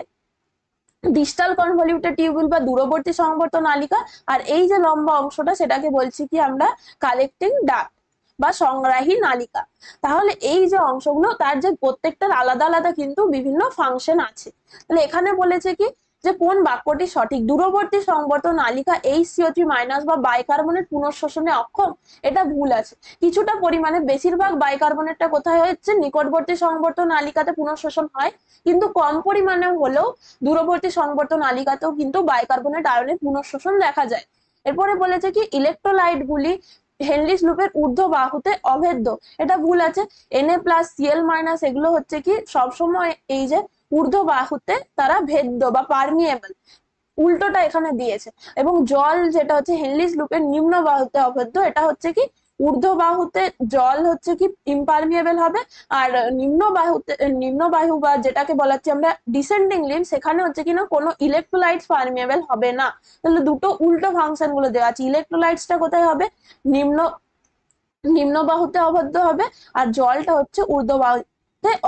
Speaker 1: ডিস্টাল কনভলিউটেড টিউবুল বা দূরবর্তী সংবর্ত নালিকা, আর এই যে লম্বা অংশটা সেটাকে বলছি কি আমরা কালেক্টিং ডাক্ট বা সংগ্রাহী নালিকা। তাহলে এই যে অংশগুলো তার যে প্রত্যেকটার আলাদা আলাদা কিন্তু বিভিন্ন ফাংশন আছে। তাহলে এখানে বলেছে কি যে কোন বাক্যটি সঠিক, দূরবর্তী সংবর্ত নালিকা HCO3- বা বাইকার্বনেট পুনঃশোষণে অক্ষম, এটা ভুল আছে। কিছুটা পরিমাণে, বেশিরভাগ বাইকার্বনেটটা কোথায় হচ্ছে নিকটবর্তী সংবর্ত নালিকাতে পুনঃশোষণ হয়, কিন্তু কম পরিমাণে হলেও দূরবর্তী সংবর্ত নালিকাতেও কিন্তু বাইকার্বনেট আয়নের পুনঃশোষণ দেখা যায়। এরপরে বলেছে কি ইলেকট্রোলাইট গুলি হেনরিস লুপের ঊর্ধ্ব বাহুতে অভেদ্য, এটা ভুল আছে। Na+Cl- এগুলো হচ্ছে কি সবসময় এই যে ঊর্ধ্ব বাহুতে তারা ভেদ্য বা পারমিয়েবল, উল্টোটা এখানে দিয়েছে। এবং জল যেটা হচ্ছে হেনরিস লুপের নিম্ন বাহুতে অভেদ্য, এটা হচ্ছে কি ঊর্ধ্ব বাহুতে জল হচ্ছে কি ইম্পারমিয়েবল হবে, আর নিম্ন বাহুতে, নিম্ন বাহু বা যেটাকে বলা হচ্ছে আমরা ডিসেন্ডিং লিম্ব, সেখানে হচ্ছে কিনা কোনো ইলেকট্রোলাইটস পারমিয়েবল হবে না। তাহলে দুটো উল্টো ফাংশন গুলো দেওয়া আছে। ইলেকট্রোলাইটসটা কোথায় হবে, নিম্ন নিম্ন বাহুতে অবদ্ধ হবে, আর জলটা হচ্ছে ঊর্ধ্ব বাহুতে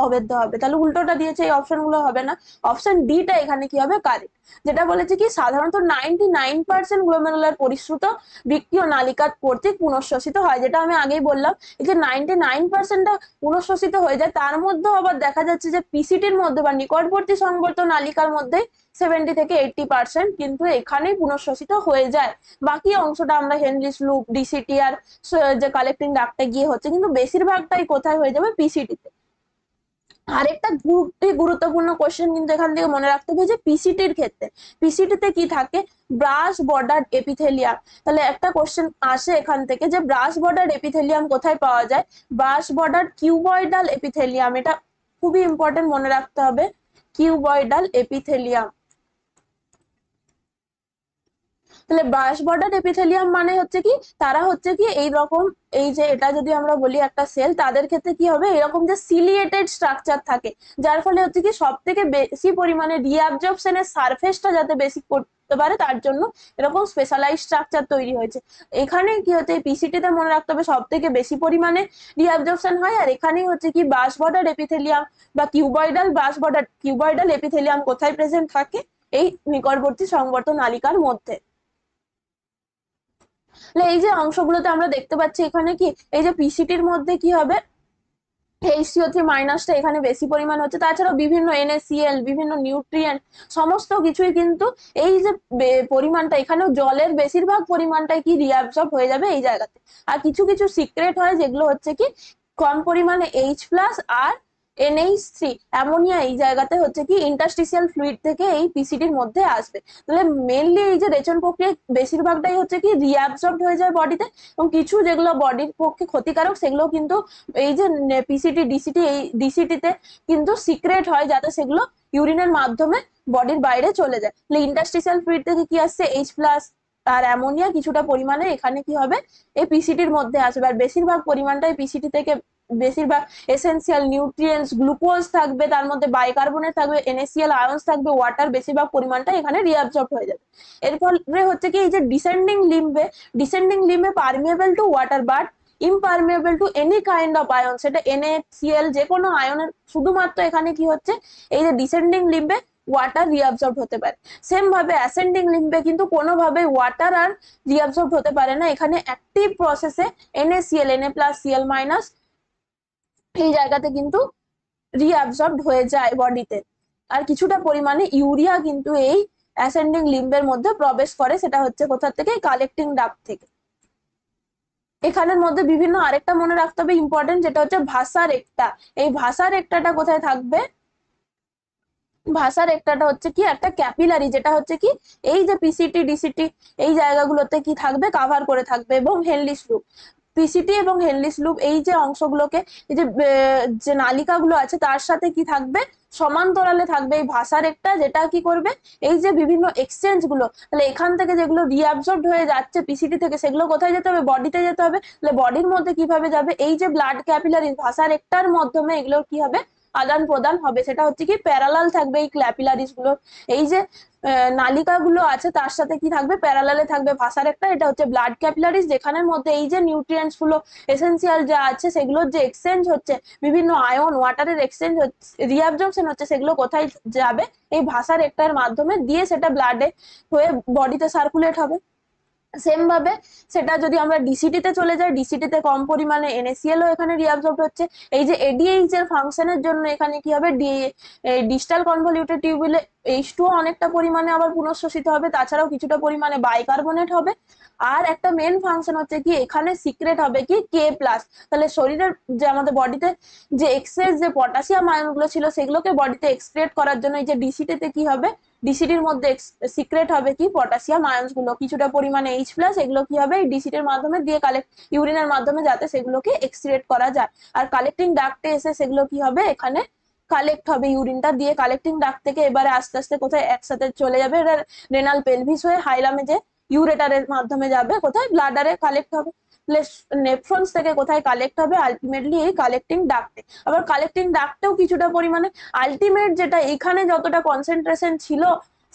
Speaker 1: অবদ্ধ হবে। তাহলে উল্টোটা দিয়েছে, এই অপশন গুলো হবে না। অপশন ডিটা এখানে কি হবে কারেক্ট, যেটা বলেছে কি সাধারণত 99% গ্লোমেরুলার পরিশ্রুত বৃক্কীয় নালিকা কর্তৃক পুনঃশোষিত হয়, যেটা আমি আগেই বললাম। এই যে 99%টা পুনঃশোষিত হয়ে যায়, তার মধ্যে আবার দেখা যাচ্ছে যে পিসিটির মধ্যে বা নিকটবর্তী সংবর্ত নালিকার মধ্যে 70 থেকে 80% কিন্তু এখানেই পুনঃশোষিত হয়ে যায়। বাকি অংশটা আমরা হেনরিস লুপ, ডিসিটি আর যে কালেক্টিং ডাক্টে গিয়ে হচ্ছে, কিন্তু বেশিরভাগটাই কোথায় হয়ে যাবে, পিসিটিতে। আরেকটা গুরুত্বপূর্ণ কোশ্চেন কিন্তু এখান থেকে মনে রাখতে হবে যে পিসিটির ক্ষেত্রে, পিসিটিতে কি থাকে, ব্রাশ বর্ডার এপিথেলিয়াম। তাহলে একটা কোশ্চেন আসে এখান থেকে যে ব্রাশ বর্ডার এপিথেলিয়াম কোথায় পাওয়া যায়, ব্রাশ বর্ডার কিউবয়েডাল এপিথেলিয়াম, এটা খুবই ইম্পর্টেন্ট মনে রাখতে হবে, কিউবয়েডাল এপিথেলিয়াম। তাহলে ব্রাশ বর্ডার এপিথেলিয়াম মানে হচ্ছে কি, তারা হচ্ছে কি এই রকম, এই যে এটা যদি আমরা বলি একটা সেল, তাদের ক্ষেত্রে কি হবে, এরকম যে সিলিয়েটেড স্ট্রাকচার থাকে, যার ফলে হচ্ছে কি সব থেকে বেশি পরিমাণে রিঅ্যাবজর্পশনের সারফেসটা যাতে বেশি করতে পারে, তার জন্য এরকম স্পেশালাইজ স্ট্রাকচার তৈরি হয়েছে। এখানে কি হচ্ছে, পিসিটিতে মনে রাখতে হবে সব থেকে বেশি পরিমাণে রিঅ্যাবজর্পশন হয়, আর এখানেই হচ্ছে কি ব্রাশ বর্ডার এপিথেলিয়াম বা cuboidal, brush border cuboidal epithelium কোথায় প্রেজেন্ট থাকে, এই নিকটবর্তী সংবর্ত নালিকার মধ্যে। এই যে অংশগুলোতে আমরা দেখতে পাচ্ছি এখানে কি, এই যে পিসিটির মধ্যে কি হবে, HCO3- এখানে বেশি পরিমাণ হচ্ছে, তাছাড়াও বিভিন্ন NaCl, বিভিন্ন নিউট্রিয়েন্ট, সমস্ত কিছুই কিন্তু এই যে পরিমাণটা, এখানেও জলের বেশিরভাগ পরিমাণটাই কি রিঅ্যাবসর্ব হয়ে যাবে এই জায়গাতে। আর কিছু কিছু সিক্রেট হয় যেগুলো হচ্ছে কি কম পরিমাণে H+ আর NH3 অ্যামোনিয়া এই জায়গাতে হচ্ছে কি ইন্টারস্টিশিয়াল ফ্লুইড থেকে এই পিসিটির মধ্যে আসবে। তাহলে মেনলি এই যে রেচন প্রক্রিয়া বেশিরভাগটাই হচ্ছে কি রিঅ্যাবসর্ব হয়ে যায় বডিতে, এবং কিছু যেগুলো বডির পক্ষে ক্ষতিকারক সেগুলো কিন্তু এই যে পিসিটি, ডিসিটি, এই ডিসিটিতে কিন্তু সিক্রেট হয়, যাতে সেগুলো ইউরিনের মাধ্যমে বডির বাইরে চলে যায়। ইন্টারস্টিশিয়াল ফ্লুইড থেকে কি আসছে, H+ আর অ্যামোনিয়া কিছুটা পরিমাণে এখানে কি হবে, এই পিসিটির মধ্যে আসবে। আর বেশিরভাগ পরিমাণটাই পিসিটি থেকে, বেশিরভাগ এসেন্সিয়াল নিউট্রিয়েন্টস, গ্লুকোজ থাকবে, তার মধ্যে বাইকার্বনেট থাকবে, NaCl আয়ন্স থাকবে, ওয়াটার বেশিরভাগ পরিমাণটা এখানে রিঅ্যাবজর্ব হয়ে যাবে। এর ফলে হচ্ছে কি এই যে ডিসেন্ডিং লিম্বে permeable to water but impermeable to any kind of ion, সেটা NaCl যে কোনো আয়নের, শুধুমাত্র এখানে কি হচ্ছে, এই যে ডিসেন্ডিং লিম্বে ওয়াটার রিঅ্যাবজর্ব হতে পারে। সেম ভাবে অ্যাসেন্ডিং লিম্বে কিন্তু কোনোভাবে ওয়াটার আর রিঅ্যাবজর্ব হতে পারে না, এখানে অ্যাক্টিভ প্রসেসে NaCl, Na+Cl- এই জায়গাতে কিন্তু রিঅ্যাবজর্বড হয়ে যায় বডিতে। আর কিছুটা পরিমাণে ইউরিয়া কিন্তু এই অ্যাসেন্ডিং লিম্বের মধ্যে প্রবেশ করে, সেটা হচ্ছে কোথা থেকে, কালেক্টিং ডাক্ট থেকে। এখানের মধ্যে বিভিন্ন আরেকটা মনে রাখতে হবে ইম্পর্টেন্ট, যেটা হচ্ছে ভাষা রেক্টা। এই ভাষা রেক্টাটা কোথায় থাকবে, ভাষার একটাটা হচ্ছে কি একটা ক্যাপিলারি, যেটা হচ্ছে কি এই যে পিসিটি ডিসিটি এই জায়গাগুলোতে কি থাকবে, কাভার করে থাকবে। এবং হেনলিস লুপ, পিসিটি এবং হেনলিস লুপ এই যে অংশগুলোকে, এই যে যে নালিকাগুলো আছে তার সাথে কি থাকবে, সমান্তরালে থাকবে এই ভাষার একটা, যেটা কি করবে এই যে বিভিন্ন এক্সচেঞ্জ গুলো, তাহলে এখান থেকে যেগুলো রিঅ্যাবজর্বড হয়ে যাচ্ছে পিসিটি থেকে, সেগুলো কোথায় যেতে হবে, বডিতে যেতে হবে। তাহলে বডির মধ্যে কিভাবে যাবে, এই যে ব্লাড ক্যাপিলারি ভাষার একটার মাধ্যমে এগুলোর কি হবে, আদান প্রদান হবে। সেটা হচ্ছে কি প্যারালাল থাকবে এই ক্যাপিলারিস গুলো, এই যে নালিকাগুলো আছে তার সাথে কি থাকবে, প্যারালালে থাকবে ভাষার একটা, এটা হচ্ছে ব্লাড ক্যাপিলারিস, যেখানের মধ্যে এই যে নিউট্রিয়েন্টস গুলো এসেন্সিয়াল যা আছে সেগুলোর যে এক্সচেঞ্জ হচ্ছে, বিভিন্ন আয়ন ওয়াটারের এক্সচেঞ্জ হচ্ছে, রিঅ্যাবজর্পশন হচ্ছে, সেগুলো কোথায় যাবে, এই ভাষার একটার মাধ্যমে দিয়ে সেটা ব্লাডে হয়ে বডিতে সার্কুলেট হবে। সেম ভাবে সেটা যদি আমরা ডিসিটি তে চলে যাই, ডিসিটি তে কম পরিমাণে NaCl ও এখানে রিঅ্যাবজর্ব হচ্ছে। এই যে ADH এর ফাংশনের জন্য এখানে কি হবে, ডিস্টাল কনভলিউটেড টিউবুলে H2 অনেকটা পরিমাণে আবার পুনঃশোষিত হবে, তাছাড়াও কিছুটা পরিমাণে বাইকার্বনেট হবে। আর একটা মেন ফাংশন হচ্ছে কি এখানে সিক্রেট হবে কি K+। তাহলে শরীরের যে আমাদের বডিতে যে এক্সেস যে পটাশিয়াম আয়ন গুলো ছিল সেগুলোকে বডিতে এক্সক্রিয়েট করার জন্য এই যে ডিসিটি তে কি হবে, ডিসিটির মধ্যে সিক্রেট হবে কি পটাশিয়াম আয়নস গুলো, কিছুটা পরিমাণে H+, এগুলো কি হবে ডিসিটির মাধ্যমে দিয়ে কালেক্ট, ইউরিনের মাধ্যমে যাতে সেগুলোকে এক্সক্রিয়েট করা যায়। আর কালেক্টিং ডাক্টে এসে সেগুলো কি হবে এখানে কালেক্ট হবে, ইউরিনটা দিয়ে কালেক্টিং ডাক্ট থেকে এবারে আস্তে আস্তে কোথায় একসাথে চলে যাবে, এটা রেনাল পেলভিস হয়ে হাইলামে যে ইউরেটারের মাধ্যমে যাবে, কোথায় ব্লাডারে কালেক্ট হবে। নেফ্রন্স থেকে কোথায় কালেক্ট হবে, আলটিমেটলি এই কালেক্টিং ডাক্টে। আবার কালেক্টিং ডাক্টেও কিছুটা পরিমাণে আলটিমেট যেটা এখানে যতটা কনসেন্ট্রেশন ছিল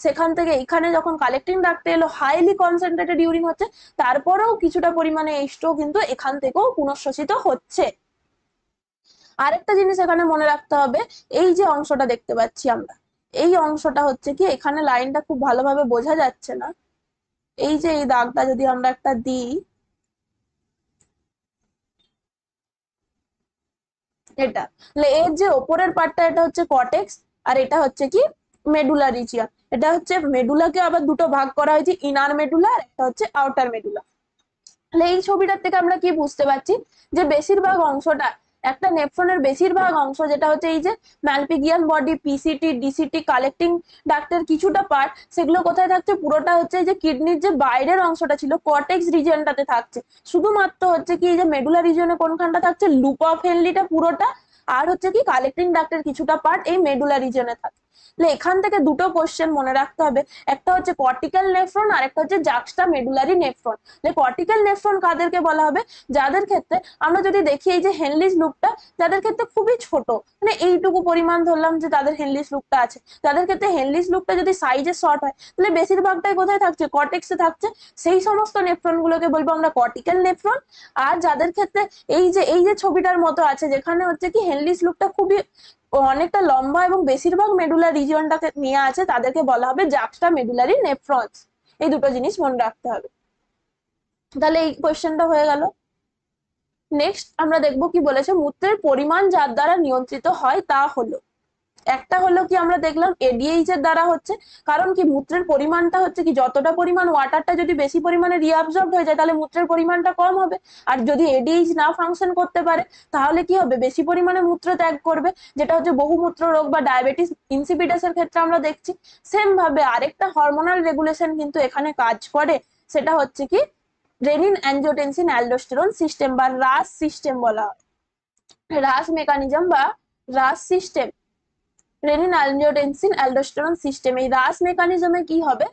Speaker 1: সেখান থেকে এখানে যখন কালেক্টিং ডাক্টে এলো হাইলি কনসেন্ট্রেটেড ইউরিন হচ্ছে, তারপরেও কিছুটা পরিমাণে H2 কিন্তু এখান থেকেও পুনঃশোষিত হচ্ছে। আরেকটা জিনিস এখানে মনে রাখতে হবে, এই যে অংশটা দেখতে পাচ্ছি আমরা, এই অংশটা হচ্ছে কি এখানে লাইনটা খুব ভালোভাবে বোঝা যাচ্ছে না, এই যে এই দাগটা যদি আমরা একটা দিই, এটা এর যে ওপরের পার্টটা এটা হচ্ছে কর্টেক্স, আর এটা হচ্ছে কি মেডুলা রিজিয়ন। এটা হচ্ছে মেডুলাকে আবার দুটো ভাগ করা হয়েছে, ইনার মেডুলা আর একটা হচ্ছে আউটার মেডুলা। তাহলে এই ছবিটার থেকে আমরা কি বুঝতে পারছি, যে বেশিরভাগ অংশটা একটা নেফ্রনের বেশিরভাগ অংশ যেটা হচ্ছে এই যে ম্যালপিগিয়ান বডি, পিসিটি ডিসিটি কালেক্টিং ডাক্টের কিছুটা পার্ট, সেগুলো কোথায় থাকছে, পুরোটা হচ্ছে এই যে কিডনির যে বাইরের অংশটা ছিল কর্টেক্স রিজিয়নটাতে থাকছে। শুধুমাত্র হচ্ছে কি এই যে মেডুলা রিজিয়নে কোনখানটা থাকছে, লুপ অফ হেনলিটা পুরোটা, আর হচ্ছে কি কালেক্টিং ডাক্টের কিছুটা পার্ট এই মেডুলা রিজিয়নে থাকে। তাহলে এখান থেকে দুটো কোশ্চেন মনে রাখতে হবে, একটা হচ্ছে কর্টিক্যাল নেফ্রন আর একটা হচ্ছে জাক্সটা মেডুলারি নেফ্রন। যে কর্টিক্যাল নেফ্রন কাদেরকে বলা হবে, যাদের ক্ষেত্রে আমরা যদি দেখি এই যে হেনলিস লুপটা যাদের ক্ষেত্রে খুবই ছোট, মানে এইটুকু পরিমাণ ধরলাম যে তাদের হেনলিস লুপটা আছে, যাদের ক্ষেত্রে হেনলিস লুপটা যদি সাইজে শর্ট হয় তাহলে বেশিরভাগটাই কোথায় থাকছে, কর্টেক্সে থাকছে, সেই সমস্ত নেফ্রন গুলোকে বলবো আমরা কর্টিক্যাল নেফ্রন। আর যাদের ক্ষেত্রে এই যে ছবিটার মতো আছে যেখানে হচ্ছে কি হেনলিস লুপটা খুবই অনেকটা লম্বা এবং বেশিরভাগ মেডুলার রিজিয়নটাকে নিয়ে আছে, তাদেরকে বলা হবে জাক্সটা মেডুলারি নেফ্রনস। এই দুটো জিনিস মনে রাখতে হবে। তাহলে এই কোয়েশ্চেনটা হয়ে গেল। নেক্সট আমরা দেখবো কি বলেছে, মূত্রের পরিমাণ যার দ্বারা নিয়ন্ত্রিত হয় তা হলো, একটা হলো কি আমরা দেখলাম ADH এর দ্বারা হচ্ছে, কারণ কি মূত্রের পরিমাণটা হচ্ছে কি যতটা পরিমাণ ওয়াটারটা যদি বেশি পরিমাণে রিঅ্যাবজর্ব হয়ে যায় তাহলে মূত্রের পরিমাণটা কম হবে, আর যদি ADH না ফাংশন করতে পারে তাহলে কি হবে, বেশি পরিমাণে মূত্র ত্যাগ করবে, যেটা হচ্ছে বহুমূত্র রোগ বা ডায়াবেটিস ইনসিপিটাসের ক্ষেত্রে আমরা দেখছি। সেম ভাবে আরেকটা হরমোনাল রেগুলেশন কিন্তু এখানে কাজ করে, সেটা হচ্ছে কি রেনিন অ্যানজিওটেনসিন অ্যালডোস্টেরন সিস্টেম বা রাস সিস্টেম বলা হয়, রাস মেকানিজম বা RAS system, renin angiotensin aldosterone system. এই রাস মেকানিজমে কি হবে,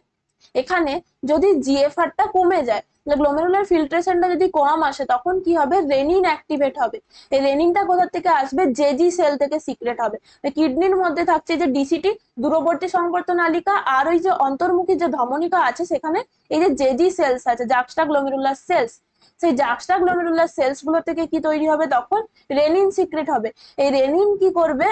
Speaker 1: এখানে যদি জিএফআরটা কমে যায়, গ্লোমেরুলার ফিল্ট্রেশনটা যদি কম আসে তখন কি হবে, রেনিন অ্যাক্টিভেট হবে। এই রেনিনটা কোথা থেকে আসবে, জেজি সেল থেকে সিক্রেট হবে। কিডনির মধ্যে থাকছে যে ডিসিটি দূরবর্তী সংবর্ত নালিকা, আর ওই যে অন্তর্মুখী যে ধমনিকা আছে সেখানে এই যে জেজি সেলস আছে, জাক্সটা গ্লোমেরুলার সেলস, সেই জাক্সটা গ্লোমেরুলার সেলস গুলো থেকে কি তৈরি হবে, তখন রেনিন সিক্রেট হবে। এই রেনিন কি করবে,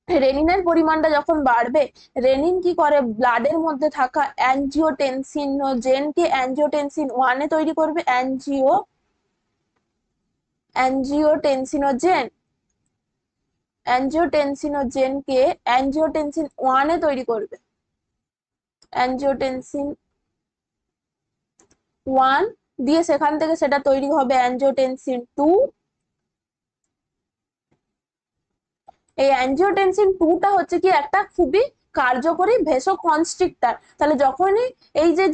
Speaker 1: রেনিনের পরিমাণটা যখন বাড়বে, রেনিন কি করে ব্লাডের মধ্যে থাকা অ্যানজিওটেনসিনোজেনকে অ্যানজিওটেনসিন 1 তৈরি করবে, অ্যানজিওটেনসিনোজেন, অ্যানজিওটেনসিনোজেনকে অ্যানজিওটেনসিন 1 তৈরি করবে, অ্যানজিওটেনসিন 1 দিয়ে সেখান থেকে সেটা তৈরি হবে অ্যানজিওটেনসিন 2, এই অ্যাঞ্জিওটেনসিন 2 টা হচ্ছে কি একটা খুবই কার্যকরী ভেসোকনস্ট্রিক্টর। তাহলে যখনই এই যে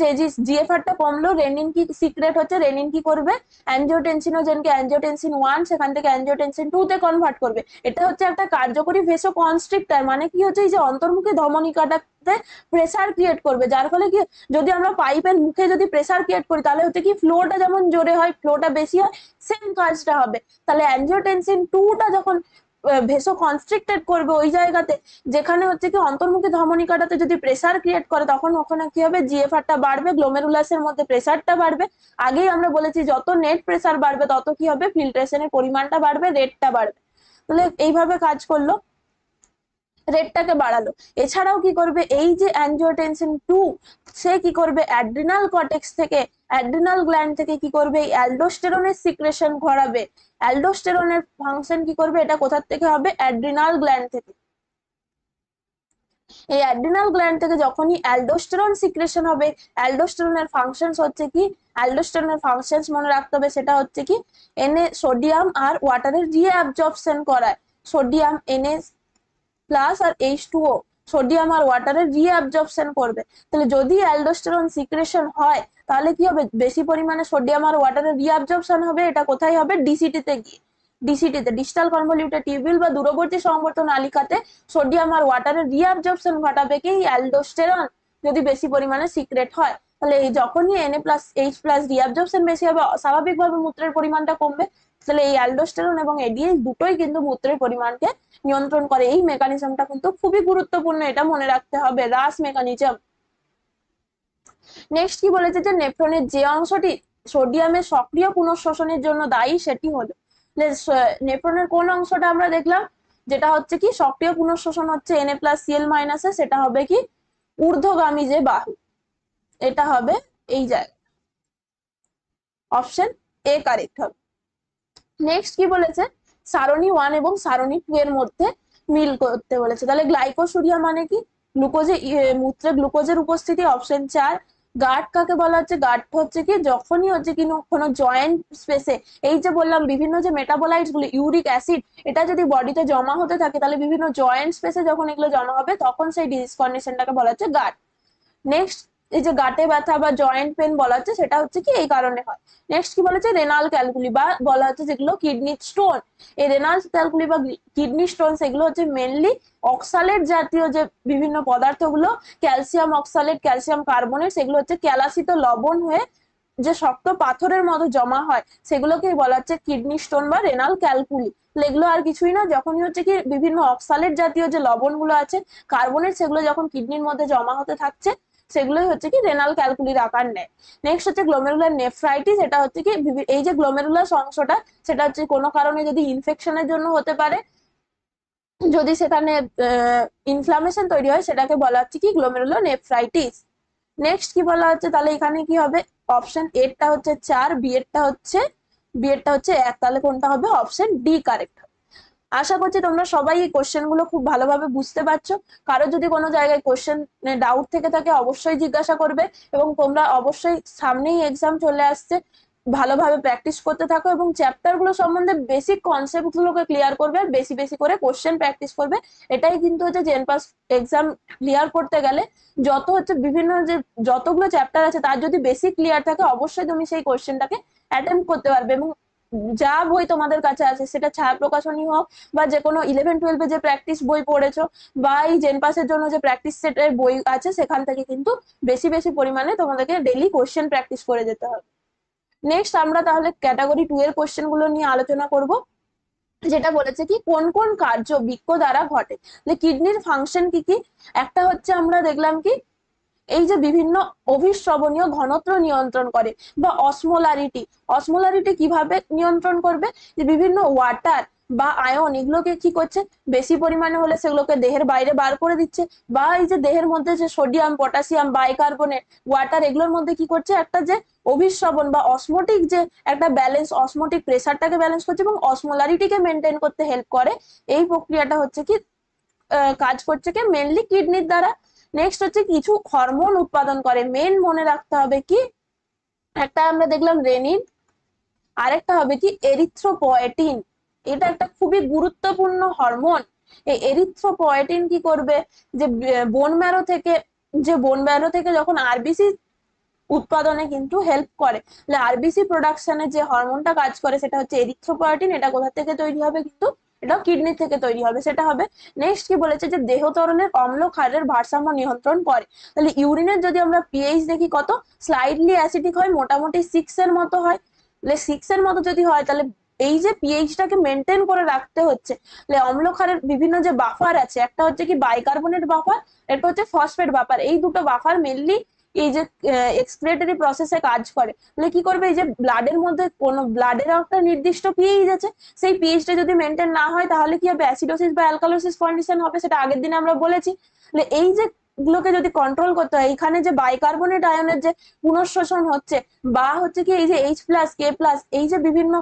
Speaker 1: জিএফআর টা কমলো, রেনিন কি সিক্রেট হচ্ছে, রেনিন কি করবে, অ্যাঞ্জিওটেনসিনোজেনকে অ্যাঞ্জিওটেনসিন 1 সেখান থেকে অ্যাঞ্জিওটেনসিন 2 তে কনভার্ট করবে। এটা হচ্ছে একটা কার্যকরী ভেসোকনস্ট্রিক্টর, মানে কি হচ্ছে এই যে অন্তর্মুখী ধমনিকাটাতে প্রেসার ক্রিয়েট করবে, যার ফলে কি যদি আমরা পাইপের মুখে যদি প্রেসার ক্রিয়েট করি তাহলে হচ্ছে কি ফ্লোটা যেমন জোরে হয়, ফ্লোটা বেশি হয়, সেম কাজটা হবে। তাহলে অ্যাঞ্জিওটেনসিন 2 টা যখন ভেসো কনস্ট্রিক্টেড করবে ওই জায়গাতে যেখানে হচ্ছে কি অন্তর্মুখী ধমনিকাটাতে যদি প্রেসার ক্রিয়েট করে, তখন ওখানে কি হবে, জিএফআর টা বাড়বে, গ্লোমেরুলাসের মধ্যে প্রেসারটা বাড়বে। আগেই আমরা বলেছি যত নেট প্রেসার বাড়বে তত কি হবে, ফিল্ট্রেশনের পরিমাণটা বাড়বে, রেটটা বাড়বে। তাহলে এইভাবে কাজ করলো, রেটটাকে বাড়ালো। এছাড়াও কি করবে, এই যে অ্যাঞ্জিওটেনসিন 2 সে কি করবে, অ্যাড্রিনাল কর্টেক্স থেকে, অ্যাড্রিনাল গ্ল্যান্ড থেকে কি করবে, এই অ্যালডোস্টেরনের সিক্রেশন ঘটাবে। অ্যালডোস্টেরনের ফাংশন কি করবে, এটা কোথা থেকে হবে, অ্যাড্রিনাল গ্ল্যান্ড থেকে। এই অ্যাড্রিনাল গ্ল্যান্ড থেকে যখনই অ্যালডোস্টেরন সিক্রেশন হবে, অ্যালডোস্টেরনের ফাংশনস হচ্ছে কি, অ্যালডোস্টেরনের ফাংশনস মনে রাখতে হবে, সেটা হচ্ছে কি এনে সোডিয়াম আর ওয়াটারের রিঅ্যাবজর্পশন করায়। সোডিয়াম এনএ প্লাস আর H2O, সোডিয়াম আর ওয়াটারের রিঅ্যাবজর্পশন করবে। তাহলে যদি অ্যালডোস্টেরন সিক্রেশন হয় তাহলে কি হবে, বেশি পরিমাণে সোডিয়াম আর ওয়াটারের রিঅ্যাবজর্পশন হবে। এটা কোথায় হবে, ডিসিটিতে গিয়ে, ডিসিটিতে ডিস্টাল কনভলিউটেড টিউবিউল বা দূরবর্তী সংবর্ত নালিকাতে সোডিয়াম আর ওয়াটারের রিঅ্যাবজর্পশন ঘটাবে কি অ্যালডোস্টেরন, যদি বেশি পরিমাণে সিক্রেট হয়। তাহলে এই যখনই Na+H+ রিঅ্যাবজর্পশন বেশি হবে, স্বাভাবিকভাবে মূত্রের পরিমাণটা কমবে। তাহলে এই অ্যালডোস্টেরন এবং এডিএইচ দুটোই কিন্তু মূত্রের পরিমাণকে নিয়ন্ত্রণ করে। এই মেকানিজমটা কিন্তু খুবই গুরুত্বপূর্ণ, এটা মনে রাখতে হবে, রাস মেকানিজম। নেক্সট কি বলেছে, যে নেফ্রনের যে অংশটি সোডিয়ামের সক্রিয় পুনঃশোষণের জন্য দায়ী সেটি হলো, নেফ্রনের কোন অংশটা আমরা দেখলাম, যেটা হচ্ছে কি সক্রিয় পুনঃশোষণ হচ্ছে Na+Cl- সেটা হবে কি ঊর্ধ্বগামী যে বাহু, এটা হবে এই জায়গা, অপশন এ কারেক্ট হবে। নেক্সট কি বলেছে, সারণী 1 এবং সারণী 2 এর মধ্যে মিল করতে বলেছে। তাহলে গ্লাইকোসুরিয়া মানে কি, গ্লুকোজে মূত্রে গ্লুকোজের উপস্থিতি, অপশন 4। গার্ড কাকে বলা হচ্ছে, গার্ড হচ্ছে কি যখনই হচ্ছে কি কোনো জয়েন্ট স্পেসে, এই যে বললাম বিভিন্ন যে মেটাবোলাইটস গুলো, ইউরিক অ্যাসিড, এটা যদি বডিতে জমা হতে থাকে তাহলে বিভিন্ন জয়েন্ট স্পেসে যখন এগুলো জমা হবে তখন সেই ডিজিজ কন্ডিশনটাকে বলা হচ্ছে গার্ড। নেক্সট এই যে গাঁটে ব্যথা বা জয়েন্ট পেন বলা হচ্ছে, সেটা হচ্ছে কি এই কারণে হয়। নেক্সট কি বলেছে, রেনাল ক্যালকুলি বা বলা হচ্ছে যেগুলো কিডনি স্টোন, এই রেনাল ক্যালকুলি বা কিডনি স্টোন সেগুলো হচ্ছে মেনলি অক্সালেট জাতীয় যে বিভিন্ন পদার্থগুলো, ক্যালসিয়াম অক্সালেট, ক্যালসিয়াম কার্বনেট, সেগুলো হচ্ছে ক্যালাসিত লবণ হয়ে যে শক্ত পাথরের মতো জমা হয়, সেগুলোকেই বলা হচ্ছে কিডনি স্টোন বা রেনাল ক্যালকুলি। এগুলো আর কিছুই না, যখনই হচ্ছে কি বিভিন্ন অক্সালেট জাতীয় যে লবণগুলো আছে, কার্বনেট, সেগুলো যখন কিডনির মধ্যে জমা হতে থাকছে, সেগুলোই হচ্ছে কি রেনাল ক্যালকুলির আকার নেয়। নেক্সট হচ্ছে গ্লোমেরুলার নেফ্রাইটিস, এটা হচ্ছে কি এই যে গ্লোমেরুলাস অংশটা, সেটা হচ্ছে কোনো কারণে যদি ইনফেকশনের জন্য হতে পারে, যদি সেখানে ইনফ্লামেশন তৈরি হয় সেটাকে বলা হচ্ছে কি গ্লোমেরুলার নেফ্রাইটিস। নেক্সট কি বলা হচ্ছে, তাহলে এখানে কি হবে, অপশন এ টা হচ্ছে 4, বি এরটা হচ্ছে 1, তাহলে কোনটা হবে, অপশন ডি কারেক্ট। আশা করছি তোমরা সবাই এই কোশ্চেন গুলো খুব ভালোভাবে বুঝতে পারছো। কারো যদি কোনো জায়গায় কোশ্চেন ডাউট থেকে থাকে অবশ্যই জিজ্ঞাসা করবে, এবং তোমরা অবশ্যই সামনেই এক্সাম চলে আসছে, ভালোভাবে প্র্যাকটিস করতে থাকো এবং চ্যাপ্টার গুলো সম্বন্ধে বেসিক কনসেপ্ট গুলোকে ক্লিয়ার করবে, আর বেশি বেশি করে কোশ্চেন প্র্যাকটিস করবে। এটাই কিন্তু হচ্ছে জেনপাস এক্সাম ক্লিয়ার করতে গেলে যত হচ্ছে বিভিন্ন যে যতগুলো চ্যাপ্টার আছে তার যদি বেসিক ক্লিয়ার থাকে, অবশ্যই তুমি সেই কোশ্চেনটাকে অ্যাটেম্প করতে পারবে। এবং যা বই তোমাদের কাছে আছে, সেটা ছায়া প্রকাশনী হোক বা যে কোনো 11-12 যে প্র্যাকটিস বই পড়েছো, বা এই জেনপাসের জন্য যে প্র্যাকটিস সেটের বই আছে, সেখান থেকে কিন্তু বেশি বেশি পরিমাণে তোমাদেরকে ডেইলি কোশ্চেন প্র্যাকটিস করে যেতে হবে। নেক্সট আমরা তাহলে ক্যাটাগরি 2 এর কোশ্চেন গুলো নিয়ে আলোচনা করব, যেটা বলেছে কি কোন কোন কার্য বৃক্ক দ্বারা ঘটে। কিডনির ফাংশন কি কি, একটা হচ্ছে আমরা দেখলাম কি এই যে বিভিন্ন অভিস্রবণীয় ঘনত্ব নিয়ন্ত্রণ করে, বা অসমোলারিটি, অসমোলারিটি কিভাবে নিয়ন্ত্রণ করবে, যে বিভিন্ন ওয়াটার বা আয়ন এগুলোকে কি করছে, বেশি পরিমাণে হলে সেগুলোকে দেহের বাইরে বার করে দিচ্ছে, বা এই যে দেহের মধ্যে যে সোডিয়াম, পটাশিয়াম, বাইকার্বনেট, ওয়াটার, এগুলোর মধ্যে কি করছে, একটা যে অভিস্রবণ বা অসমোটিক যে একটা ব্যালেন্স, অসমোটিক প্রেসারটাকে ব্যালেন্স করছে এবং অসমোলারিটিকে মেনটেন করতে হেল্প করে। এই প্রক্রিয়াটা হচ্ছে কি কাজ করছে কি মেনলি কিডনির দ্বারা। নেক্সট হচ্ছে কিছু হরমোন উৎপাদন করে, মেন মনে রাখতে হবে কি, একটা আমরা দেখলাম রেনিন, আরেকটা হবে কি এরিথ্রোপয়েটিন, এটা একটা খুবই গুরুত্বপূর্ণ হরমোন। এই এরিথ্রোপয়েটিন কি করবে, যে বোন ম্যারো থেকে যখন আরবিসি উৎপাদনে কিন্তু হেল্প করে, তাহলে আরবিসি প্রোডাকশনে যে হরমোনটা কাজ করে সেটা হচ্ছে এরিথ্রোপয়েটিন। এটা কোথা থেকে তৈরি হবে, কিন্তু এটা কিডনি থেকে তৈরি হবে, সেটা হবে। নেক্সট কি বলেছে, যে দেহ তরলের অম্ল ক্ষারের ভারসাম্য নিয়ন্ত্রণ করে। তাহলে ইউরিনের যদি আমরা পিএইচ দেখি কত, স্লাইডলি অ্যাসিডিক হয়, মোটামুটি 6 এর মতো হয়। তাহলে 6 এর মতো যদি হয়, তাহলে এই যে পিএইচটাকে মেনটেন করে রাখতে হচ্ছে, তাহলে অম্ল ক্ষারের বিভিন্ন যে বাফার আছে, একটা হচ্ছে কি বাইকার্বনেট বাফার, একটা হচ্ছে ফসফেট বাফার। এই দুটো বাফার মেনলি এই যে এক্সক্রিয়েটরি প্রসেসে কাজ করে। তাহলে কি করবে, এই যে ব্লাডের মধ্যে কোনো ব্লাডের একটা নির্দিষ্ট পিএইচ আছে, সেই পিএইচটা যদি মেনটেন না হয় তাহলে কি হবে, অ্যাসিডোসিস বা অ্যালকালোসিস কন্ডিশন হবে, সেটা আগের দিনে আমরা বলেছি। তাহলে এই যে গুলোকে যদি কন্ট্রোল করতে হয়, এখানে যে বাইকার্বনেট আয়নের যে পুনঃশোষণ হচ্ছে, বা হচ্ছে কি এই যে H+K+, এই যে বিভিন্ন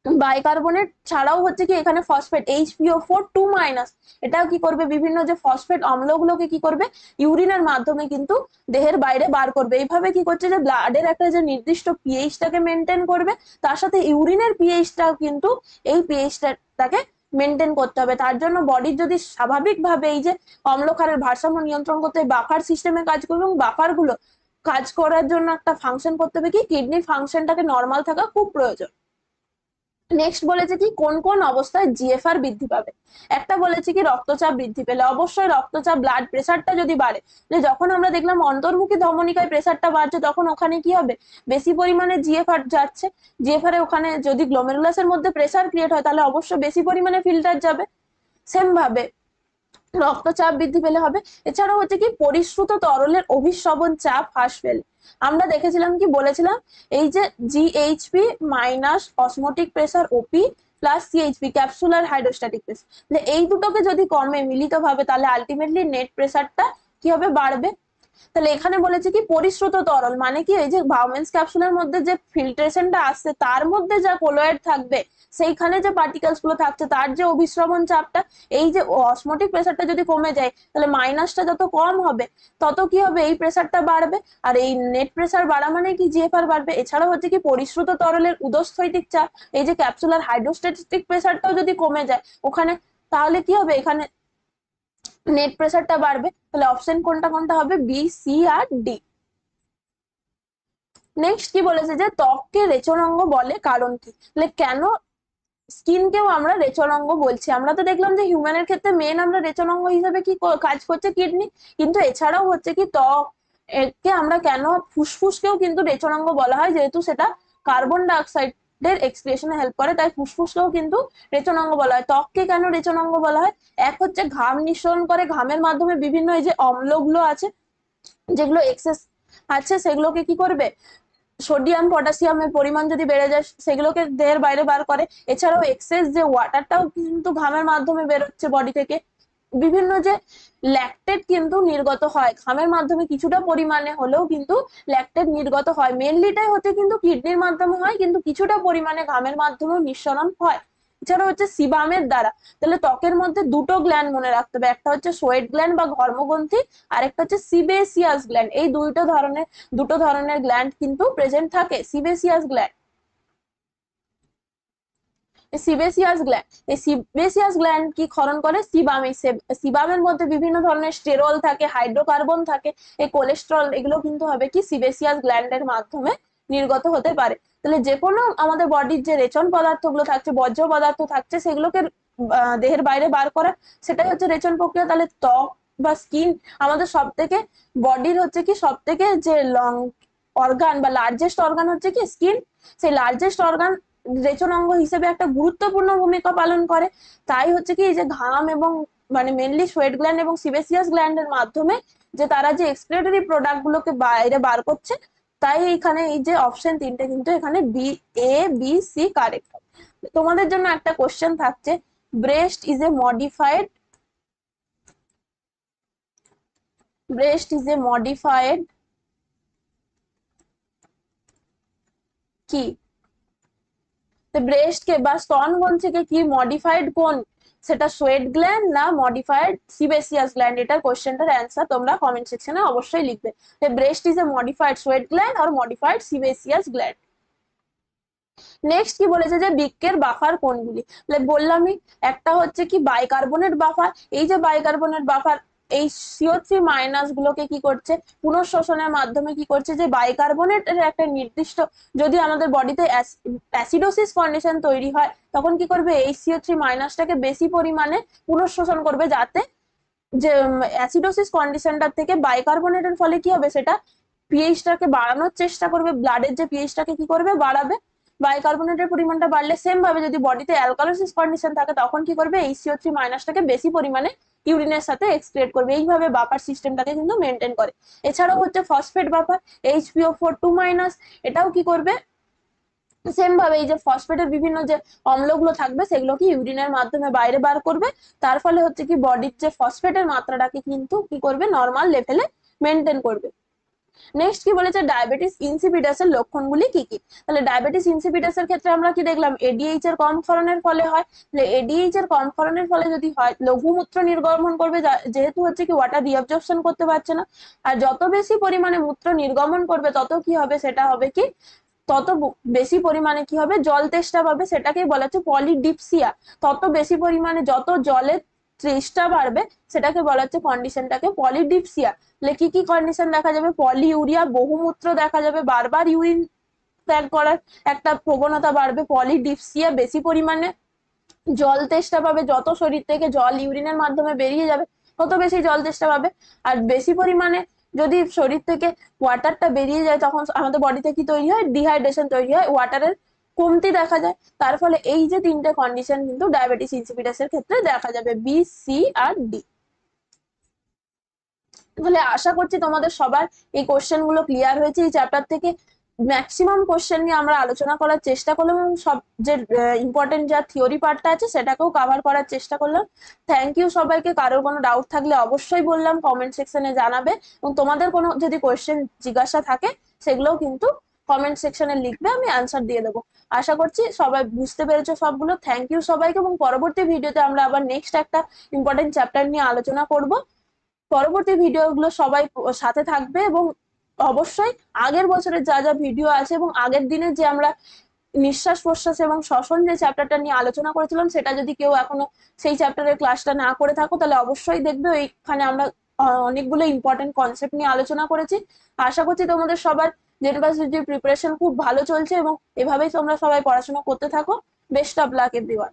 Speaker 1: বাইকার্বনেট ছাড়াও হচ্ছে কি এখানে ফসফেট HPO4 2-, এটাও কি করবে, বিভিন্ন যে ফসফেট অম্লগুলোকে কি করবে, ইউরিনের মাধ্যমে কিন্তু দেহের বাইরে বার করবে। এইভাবে কি করছে, যে ব্লাডের একটা যে নির্দিষ্ট পিএইচটাকে মেনটেন করবে, তার সাথে ইউরিনের পিএইচটাও কিন্তু এই পিএইচটাকে মেনটেন করতে হবে। তার জন্য বডির যদি স্বাভাবিকভাবে এই যে অম্লক্ষারের ভারসাম্য নিয়ন্ত্রণ করতে বাফার সিস্টেমে কাজ করবে, এবং বাফার গুলো কাজ করার জন্য একটা ফাংশন করতে হবে, কি কিডনির ফাংশনটাকে নর্মাল থাকা খুব প্রয়োজন। নেক্সট বলেছে কি কোন কোন অবস্থায় জিএফআর বৃদ্ধি পাবে। একটা বলেছে কি রক্তচাপ বৃদ্ধি পেলে, অবশ্যই রক্তচাপ ব্লাড প্রেসারটা যদি বাড়ে, যে যখন আমরা দেখলাম অন্তর্মুখী ধমনিকায় প্রেসারটা বাড়ছে, তখন ওখানে কি হবে, বেশি পরিমাণে জিএফআর যাচ্ছে। জিএফআর ওখানে যদি গ্লোমেরুলাসের মধ্যে প্রেসার ক্রিয়েট হয়, তাহলে অবশ্যই বেশি পরিমাণে ফিল্টার যাবে। সেম ভাবে রক্তচাপ বৃদ্ধি পেলে হবে। এছাড়াও হচ্ছে কি পরিশ্রুত তরলের অভিস্রবণ চাপ হ্রাস পেলে, আমরা দেখেছিলাম কি বলেছিলাম, এই যে GHP minus osmotic pressure OP plus CHP capsular hydrostatic pressure, এই দুটোকে যদি কমে মিলিতভাবে, তাহলে আলটিমেটলি নেট প্রেসারটা কি হবে, বাড়বে। তাহলে এখানে বলেছে কি পরিশ্রুত তরল, মানে কি এই যে বাউমেন্স ক্যাপসুলের মধ্যে যে ফিল্ট্রেশনটা আসছে, তার মধ্যে যা কোলয়েড থাকবে, সেইখানে যে পার্টিকেলস গুলো থাকছে, তার যে অভিস্রবণ চাপটা, এই যে অসমোটিক প্রেসারটা যদি কমে যায়, তাহলে মাইনাসটা যত কম হবে, তত কি হবে, এই প্রেসারটা বাড়বে। আর এই নেট প্রেসার বাড়া মানে কি জিএফআর বাড়বে। এছাড়াও হচ্ছে কি পরিশ্রুত তরলের উদস্থৈতিক চাপ, এই যে ক্যাপসুলার হাইড্রোস্ট্যাটিক প্রেসারটাও যদি কমে যায় ওখানে, তাহলে কি হবে, এখানে নেট প্রেসারটা বাড়বে। তাহলে অপশন কোনটা কোনটা হবে, বি, সি আর ডি। নেক্সট কি বলেছে, যে ত্বককে রেচনাঙ্গ বলে কারণ কি। তাহলে কেন স্কিনকেও আমরা রেচনাঙ্গ বলছি, আমরা তো দেখলাম যে হিউম্যানের ক্ষেত্রে মেন আমরা রেচনাঙ্গ হিসেবে কি কাজ করছে কিডনি, কিন্তু এছাড়াও হচ্ছে কি ত্বক একে আমরা কেন ফুসফুসকেও কিন্তু রেচনাঙ্গ বলা হয়, যেহেতু সেটা কার্বন ডাইঅক্সাইডের এক্সক্রিয়েশনে হেল্প করে, তাই ফুসফুসকেও কিন্তু রেচনাঙ্গ বলা হয়। ত্বককে কেন রেচনাঙ্গ বলা হয়, এক হচ্ছে ঘাম নিঃসরণ করে, ঘামের মাধ্যমে বিভিন্ন এই যে অম্লগুলো আছে, যেগুলো এক্সেস আছে, সেগুলোকে কি করবে, সোডিয়াম পটাশিয়ামের পরিমাণ যদি বেড়ে যায়, সেগুলোকে দেহের বাইরে বার করে। এছাড়াও এক্সেস যে ওয়াটারটাও কিন্তু ঘামের মাধ্যমে বেরোচ্ছে বডি থেকে। বিভিন্ন যে ল্যাকটেট কিন্তু নির্গত হয় ঘামের মাধ্যমে, কিছুটা পরিমাণে হলেও কিন্তু ল্যাকটেট নির্গত হয়। মেনলিটাই হচ্ছে কিন্তু কিডনির মাধ্যমে হয়, কিন্তু কিছুটা পরিমাণে ঘামের মাধ্যমেও নিঃসরণ হয়। এছাড়া হচ্ছে সিবামের দ্বারা। তাহলে ত্বকের মধ্যে দুটো গ্ল্যান্ড মনে রাখতে হবে, একটা হচ্ছে সোয়েট গ্ল্যান্ড বা ঘর্মগ্রন্থি, আর একটা হচ্ছে সিবেসিয়াস গ্ল্যান্ড। এই দুটো ধরনের গ্ল্যান্ড কিন্তু প্রেজেন্ট থাকে। সিবেসিয়াস গ্ল্যান্ড, সিবেসিয়াস গ্ল্যান্ড কি ক্ষরণ করে, সিবাম। এই সিবামের মধ্যে বিভিন্ন ধরনের স্টেরল থাকে, হাইড্রোকার্বন থাকে, এই কোলেস্ট্রল, এগুলো কিন্তু হবে কি সিবেসিয়াস গ্ল্যান্ডের মাধ্যমে নির্গত হতে পারে। তাহলে যে কোনো আমাদের বডির যে রেচন পদার্থগুলো থাকছে, বর্জ্য পদার্থ থাকছে, সেগুলোকে দেহের বাইরে বার করা, সেটাই হচ্ছে রেচন প্রক্রিয়া। তাহলে ত্বক বা স্কিন আমাদের সব থেকে বডির হচ্ছে কি সব থেকে যে লং অর্গান বা লার্জেস্ট অর্গান হচ্ছে কি স্কিন। সেই লার্জেস্ট অর্গান রেচনাঙ্গ হিসেবে একটা গুরুত্বপূর্ণ ভূমিকা পালন করে। তাই হচ্ছে কি এই যে ঘাম এবং মানে মেনলি সোয়েট গ্ল্যান্ড এবং সিবেসিয়াস গ্ল্যান্ডের মাধ্যমে যে তারা যে এক্সক্রিয়েটরি প্রোডাক্ট গুলোকে বাইরে বার করছে, তাই এখানে এই যে অপশন তিনটে কিন্তু এখানে B, A, B, C correct. তোমাদের জন্য একটা কোশ্চেন থাকছে, ব্রেস্ট ইজ এ মডিফাইড কি, ব্রেস্ট কে বা স্তনগ্রন্থিকে কি মডিফাইড কোন, সেটা সোয়েট গ্ল্যান্ড না মডিফাইড সিবেসিয়াস গ্ল্যান্ড। এটার কোশ্চেনটার অ্যান্সার তোমরা কমেন্ট সেকশনে অবশ্যই লিখবে। Breast is a modified sweat gland আর মডিফাইড সিবেসিয়াস গ্ল্যান্ড। নেক্সট কি বলেছে যে বৃক্কের বাফার কোনগুলি, বললামই একটা হচ্ছে কি বাইকার্বনেট বাফার। এই যে বাইকার্বনেট বাফার এই CO3 গুলোকে কি করছে, পুনঃশোষণের মাধ্যমে কি করছে, যে বাইকার্বনেটের একটা নির্দিষ্ট, যদি আমাদের বডিতে অ্যাসিডোসিস কন্ডিশন তৈরি হয় তখন কি করবে, এই CO3 বেশি পরিমাণে পুনঃশোষণ করবে, যাতে যে অ্যাসিডোসিস কন্ডিশনটার থেকে বাইকার্বনেটের ফলে কি হবে, সেটা পিএইচটাকে বাড়ানোর চেষ্টা করবে, ব্লাডের যে পিএইচটাকে কি করবে, বাড়াবে। বাইকার্বনেটের পরিমাণটা বাড়লে সেম ভাবে যদি বডিতে অ্যালকালোসিস কন্ডিশন থাকে তখন কি করবে, এই CO3 বেশি পরিমাণে ইউরিনের সাথে এক্সক্রিয়েট করবে। এইভাবে বাফার সিস্টেমটাকে কিন্তু মেনটেন করে। এছাড়াও হচ্ছে ফসফেট বাফার, HPO4 2-, এটাও কি করবে, সেম ভাবে এই যে ফসফেটের বিভিন্ন যে অম্লগুলো থাকবে সেগুলোকে ইউরিনের মাধ্যমে বাইরে বার করবে। তার ফলে হচ্ছে কি বডির যে ফসফেটের মাত্রাটাকে কিন্তু কি করবে, নর্মাল লেভেলে মেনটেন করবে। নেক্সট কি বলেছে, ডায়াবেটিস ইনসিপিটাসের লক্ষণগুলি কি কি। তাহলে ডায়াবেটিস ইনসিপিটাসের ক্ষেত্রে আমরা কি দেখলাম, এডিএইচ এর কম ক্ষরণের ফলে হয়। তাহলে এডিএইচ এর কম ক্ষরণের ফলে যদি হয়, লঘুমূত্র নির্গমন করবে, যেহেতু হচ্ছে কি ওয়াটার রিঅবজর্পশন করতে পারছে না। আর যত বেশি পরিমাণে মূত্র নির্গমন করবে তত কি হবে, সেটা হবে কি, তত বেশি পরিমাণে কি হবে, জল তেষ্টা পাবে, সেটাকেই বলা হচ্ছে পলিডিপসিয়া। তত বেশি পরিমাণে যত জলের তেষ্টা বাড়বে সেটাকে বলা হচ্ছে কন্ডিশনটাকে পলিডিপসিয়া। কি কি কন্ডিশন দেখা যাবে, পলিউরিয়া, বহুমূত্র দেখা যাবে, বারবার ইউরিন ত্যাগ করার একটা প্রবণতা বাড়বে, পলিডিপসিয়া, বেশি পরিমাণে জল তেষ্টা পাবে, যত শরীর থেকে জল ইউরিনের মাধ্যমে বেরিয়ে যাবে তত বেশি জল তেষ্টা পাবে। আর বেশি পরিমাণে যদি শরীর থেকে ওয়াটারটা বেরিয়ে যায় তখন আমাদের বডিতে কি তৈরি হয়, ডিহাইড্রেশন তৈরি হয়, ওয়াটারের কমতি দেখা যায়। তার ফলে এই যে তিনটে কন্ডিশন কিন্তু ডায়াবেটিস ইনসিপিটাসের ক্ষেত্রে দেখা যাবে, বি, সি আর ডি। তাহলে আশা করছি তোমাদের সবার এই কোশ্চেন গুলো ক্লিয়ার হয়েছে। এই চ্যাপ্টার থেকে ম্যাক্সিমাম কোশ্চেন নিয়ে আমরা আলোচনা করার চেষ্টা করলাম এবং সব যে ইম্পর্টেন্ট যা থিওরি পার্টটা আছে সেটাকেও কভার করার চেষ্টা করলাম। থ্যাংক ইউ সবাইকে। কারোর কোনো ডাউট থাকলে অবশ্যই বললাম কমেন্ট সেকশনে জানাবে, এবং তোমাদের কোনো যদি কোশ্চেন জিজ্ঞাসা থাকে সেগুলোও কিন্তু কমেন্ট সেকশনে লিখবে, আমি আনসার দিয়ে দেবো। আশা করছি সবাই বুঝতে পেরেছো সবগুলো। থ্যাংক ইউ সবাইকে, এবং পরবর্তী ভিডিওতে আমরা আবার নেক্সট একটা ইম্পর্টেন্ট চ্যাপ্টার নিয়ে আলোচনা করব। পরবর্তী ভিডিওগুলো সবাই সাথে থাকবে, এবং অবশ্যই আগের বছরের যা যা ভিডিও আছে এবং আগের দিনে যে আমরা নিঃশ্বাস প্রশ্বাস এবং শ্বসন যে চ্যাপ্টারটা নিয়ে আলোচনা করেছিলাম, সেটা যদি কেউ এখনো সেই চ্যাপ্টারের ক্লাসটা না করে থাকো তাহলে অবশ্যই দেখবে। ওইখানে আমরা অনেকগুলো ইম্পর্টেন্ট কনসেপ্ট নিয়ে আলোচনা করেছি। আশা করছি তোমাদের সবার ইউনিভার্সিটির প্রিপারেশন খুব ভালো চলছে এবং এভাবেই তোমরা সবাই পড়াশোনা করতে থাকো। Best of luck everyone.